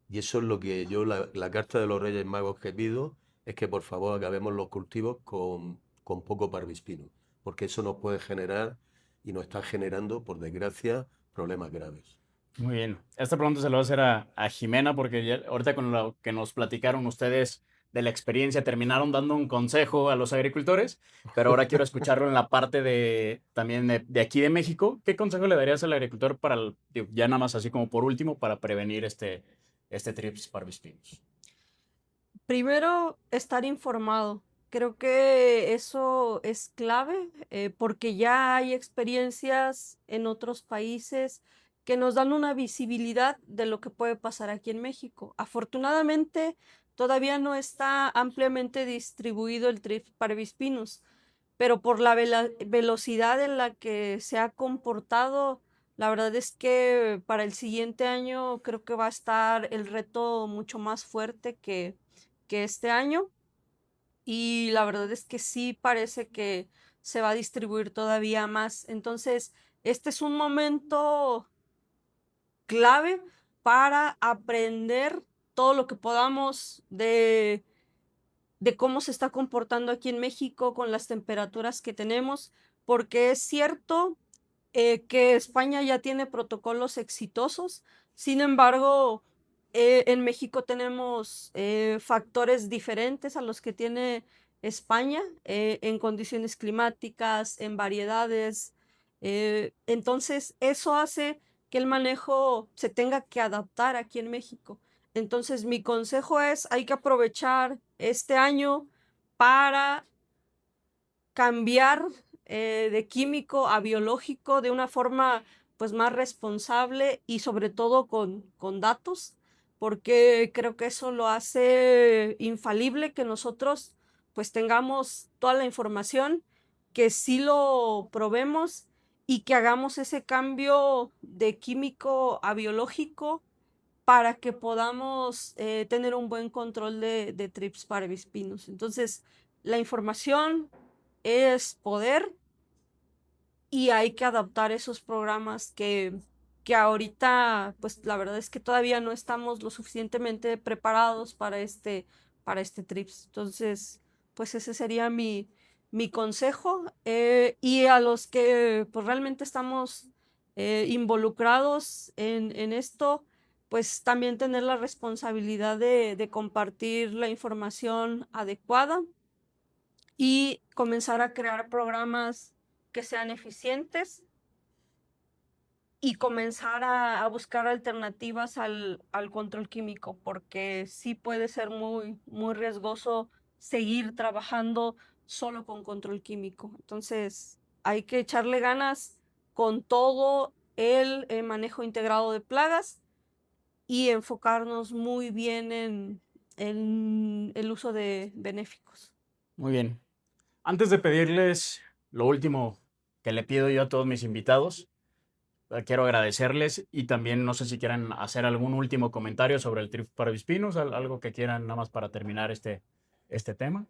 Y eso es lo que yo, la carta de los Reyes Magos que pido, es que por favor acabemos los cultivos con poco Parvispinus, porque eso nos puede generar y nos está generando, por desgracia, problemas graves. Muy bien. Esta pregunta se la voy a hacer a Jimena porque ahorita con lo que nos platicaron ustedes de la experiencia terminaron dando un consejo a los agricultores, pero ahora quiero escucharlo en la parte también de aquí de México. ¿Qué consejo le darías al agricultor ya nada más así como por último, para prevenir este Trips parvispinus? Primero, estar informado. Creo que eso es clave porque ya hay experiencias en otros países que nos dan una visibilidad de lo que puede pasar aquí en México. Afortunadamente, todavía no está ampliamente distribuido el Trip parvispinus, pero por la velocidad en la que se ha comportado, la verdad es que para el siguiente año creo que va a estar el reto mucho más fuerte que este año. Y la verdad es que sí parece que se va a distribuir todavía más. Entonces, este es un momento clave para aprender todo lo que podamos de cómo se está comportando aquí en México con las temperaturas que tenemos, porque es cierto que España ya tiene protocolos exitosos. Sin embargo, en México tenemos factores diferentes a los que tiene España en condiciones climáticas, en variedades. Entonces, eso hace que el manejo se tenga que adaptar aquí en México. Entonces, mi consejo es, hay que aprovechar este año para cambiar de químico a biológico de una forma pues más responsable y sobre todo con datos, porque creo que eso lo hace infalible que nosotros pues tengamos toda la información, que sí lo probemos y que hagamos ese cambio de químico a biológico para que podamos tener un buen control de Trips parvispinus. Entonces, la información es poder y hay que adaptar esos programas que ahorita, pues la verdad es que todavía no estamos lo suficientemente preparados para este Trips. Entonces, pues ese sería mi consejo. Y a los que pues realmente estamos involucrados en esto, pues también tener la responsabilidad de compartir la información adecuada y comenzar a crear programas que sean eficientes y comenzar a buscar alternativas al control químico, porque sí puede ser muy riesgoso seguir trabajando solo con control químico. Entonces, hay que echarle ganas con todo el manejo integrado de plagas y enfocarnos muy bien en el uso de benéficos. Muy bien. Antes de pedirles lo último que le pido yo a todos mis invitados, quiero agradecerles y también no sé si quieran hacer algún último comentario sobre el Trips parvispinus, algo que quieran nada más para terminar este tema.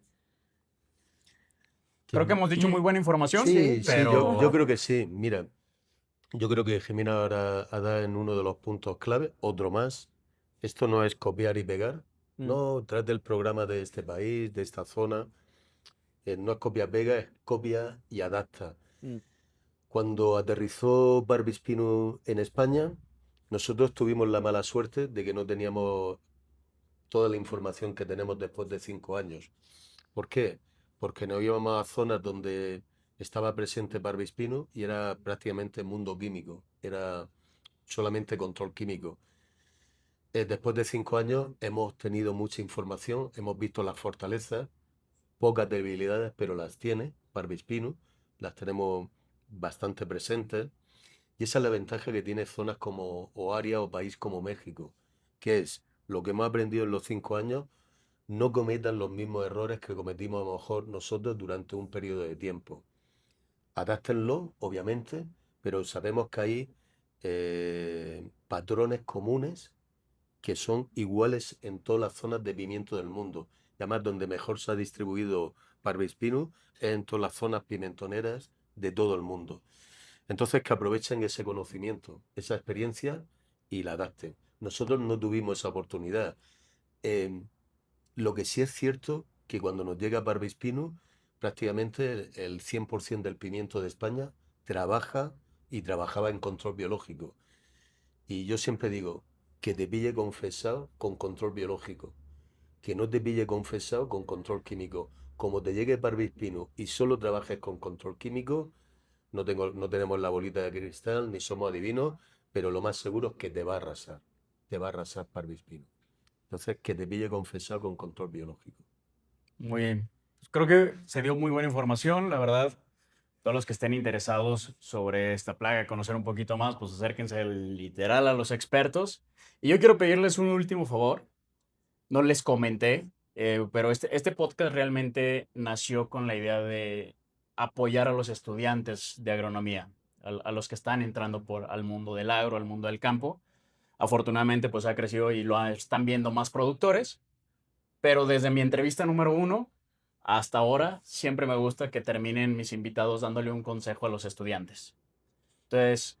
Creo que hemos dicho muy buena información, Sí, pero yo creo que sí. Mira, yo creo que Jimena ahora ha dado en uno de los puntos clave, otro más. Esto no es copiar y pegar. No, trate el programa de este país, de esta zona. No es copia-pega, es copia y adapta. Mm. Cuando aterrizó Barbispino en España, nosotros tuvimos la mala suerte de que no teníamos toda la información que tenemos después de 5 años. ¿Por qué? Porque nos íbamos a zonas donde estaba presente Barbispino y era prácticamente mundo químico, era solamente control químico. Después de 5 años hemos tenido mucha información, hemos visto las fortalezas, pocas debilidades, pero las tiene Barbispino, las tenemos bastante presentes. Y esa es la ventaja que tiene zonas como o área o país como México, que es lo que hemos aprendido en los 5 años, no cometan los mismos errores que cometimos a lo mejor nosotros durante un periodo de tiempo. Adáptenlo, obviamente, pero sabemos que hay patrones comunes que son iguales en todas las zonas de pimiento del mundo. Y además, donde mejor se ha distribuido Parvispinus es en todas las zonas pimentoneras de todo el mundo. Entonces, que aprovechen ese conocimiento, esa experiencia y la adapten. Nosotros no tuvimos esa oportunidad. Lo que sí es cierto que cuando nos llega Parvispinus, prácticamente el 100% del pimiento de España trabaja y trabajaba en control biológico. Y yo siempre digo, que te pille confesado con control biológico, que no te pille confesado con control químico. Como te llegue Parvispinus y solo trabajes con control químico, no tenemos la bolita de cristal, ni somos adivinos, pero lo más seguro es que te va a arrasar Parvispinus. Entonces, que te pille confesado con control biológico. muy bien. Pues creo que se dio muy buena información, la verdad. Todos los que estén interesados sobre esta plaga, conocer un poquito más, pues acérquense literal a los expertos. Y yo quiero pedirles un último favor. No les comenté, pero este podcast realmente nació con la idea de apoyar a los estudiantes de agronomía, a los que están entrando al mundo del agro, al mundo del campo. Afortunadamente, pues ha crecido y están viendo más productores, pero desde mi entrevista número 1 hasta ahora, siempre me gusta que terminen mis invitados dándole un consejo a los estudiantes. Entonces,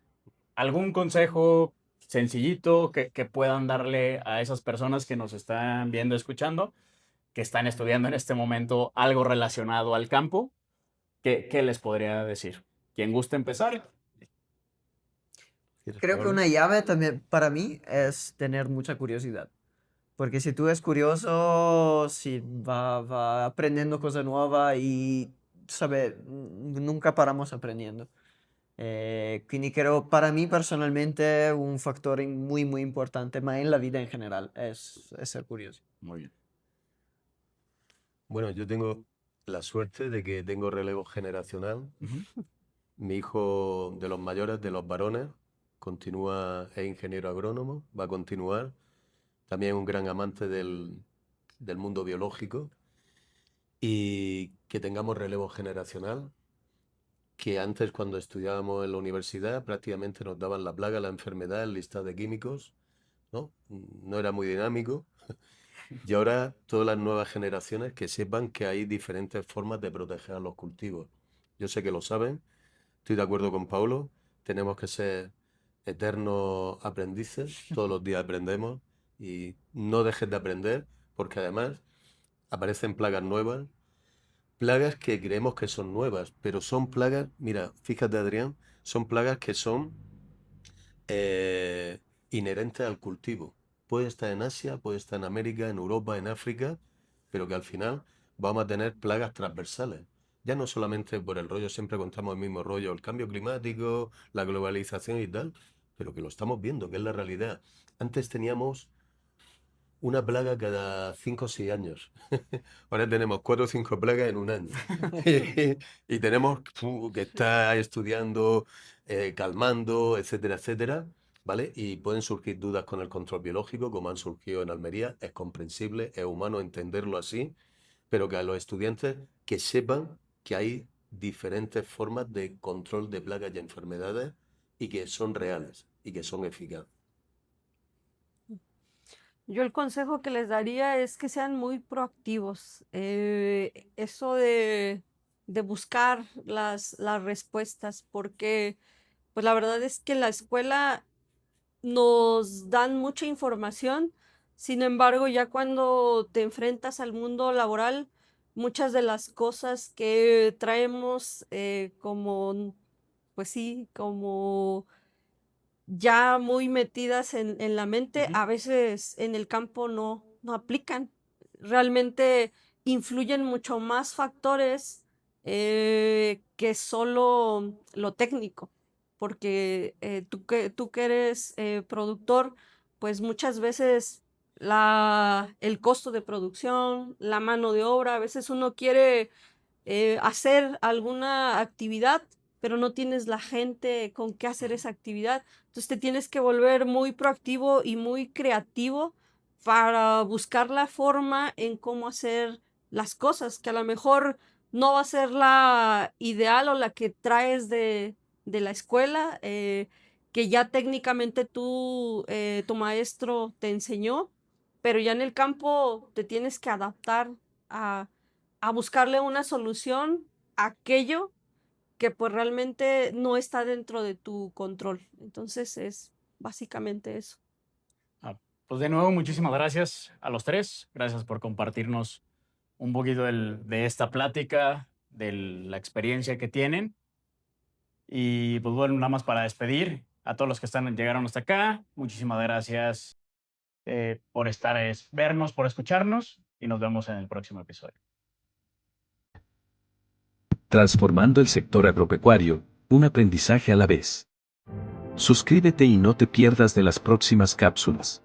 algún consejo sencillito que puedan darle a esas personas que nos están viendo, escuchando, que están estudiando en este momento algo relacionado al campo, ¿qué les podría decir? ¿Quién gusta empezar? ¿Quieres, Creo que Pablo? una llave también para mí es tener mucha curiosidad. Porque si tú eres curioso, si va aprendiendo cosas nuevas y, sabe, nunca paramos aprendiendo. Quindi creo, para mí personalmente, un factor muy, muy importante, más en la vida en general, es ser curioso. Muy bien. Bueno, yo tengo la suerte de que tengo relevo generacional. Ujú. Mi hijo de los mayores, de los varones, es ingeniero agrónomo, va a continuar. También es un gran amante del mundo biológico. Y que tengamos relevo generacional, que antes cuando estudiábamos en la universidad prácticamente nos daban la plaga, la enfermedad, el listado de químicos, ¿no? No era muy dinámico. Y ahora todas las nuevas generaciones que sepan que hay diferentes formas de proteger a los cultivos. Yo sé que lo saben, estoy de acuerdo con Paulo, tenemos que ser eternos aprendices, todos los días aprendemos y no dejes de aprender porque además aparecen plagas que creemos que son nuevas, pero son plagas, mira, fíjate Adrián, son plagas que son eh, inherentes al cultivo. Puede estar en Asia, puede estar en América, en Europa, en África, pero que al final vamos a tener plagas transversales. Ya no solamente por el rollo, siempre contamos el mismo rollo, el cambio climático, la globalización y tal, pero que lo estamos viendo, que es la realidad. Antes teníamos una plaga cada 5 o 6 años. Ahora tenemos 4 o 5 plagas en un año. Y tenemos que estar estudiando, calmando, etcétera, etcétera, ¿vale? Y pueden surgir dudas con el control biológico, como han surgido en Almería. Es comprensible, es humano entenderlo así, pero que a los estudiantes que sepan que hay diferentes formas de control de plagas y enfermedades y que son reales y que son eficaces. Yo el consejo que les daría es que sean muy proactivos. Eso de buscar las respuestas, porque pues la verdad es que en la escuela nos dan mucha información, sin embargo, ya cuando te enfrentas al mundo laboral, muchas de las cosas que traemos como, pues sí, como ya muy metidas en la mente, Ujú. a veces en el campo no aplican. Realmente influyen mucho más factores que solo lo técnico, porque tú que eres productor, pues muchas veces el costo de producción, la mano de obra, a veces uno quiere hacer alguna actividad, pero no tienes la gente con qué hacer esa actividad. Entonces te tienes que volver muy proactivo y muy creativo para buscar la forma en cómo hacer las cosas, que a lo mejor no va a ser la ideal o la que traes de la escuela, que ya técnicamente tu maestro te enseñó, pero ya en el campo te tienes que adaptar a buscarle una solución a aquello que, pues, realmente no está dentro de tu control. Entonces, es básicamente eso. Ah, pues de nuevo, muchísimas gracias a los tres. Gracias por compartirnos un poquito de esta plática, de la experiencia que tienen. Y pues bueno, nada más para despedir a todos los que llegaron hasta acá. Muchísimas gracias por vernos, por escucharnos y nos vemos en el próximo episodio. Transformando el sector agropecuario, un aprendizaje a la vez. Suscríbete y no te pierdas de las próximas cápsulas.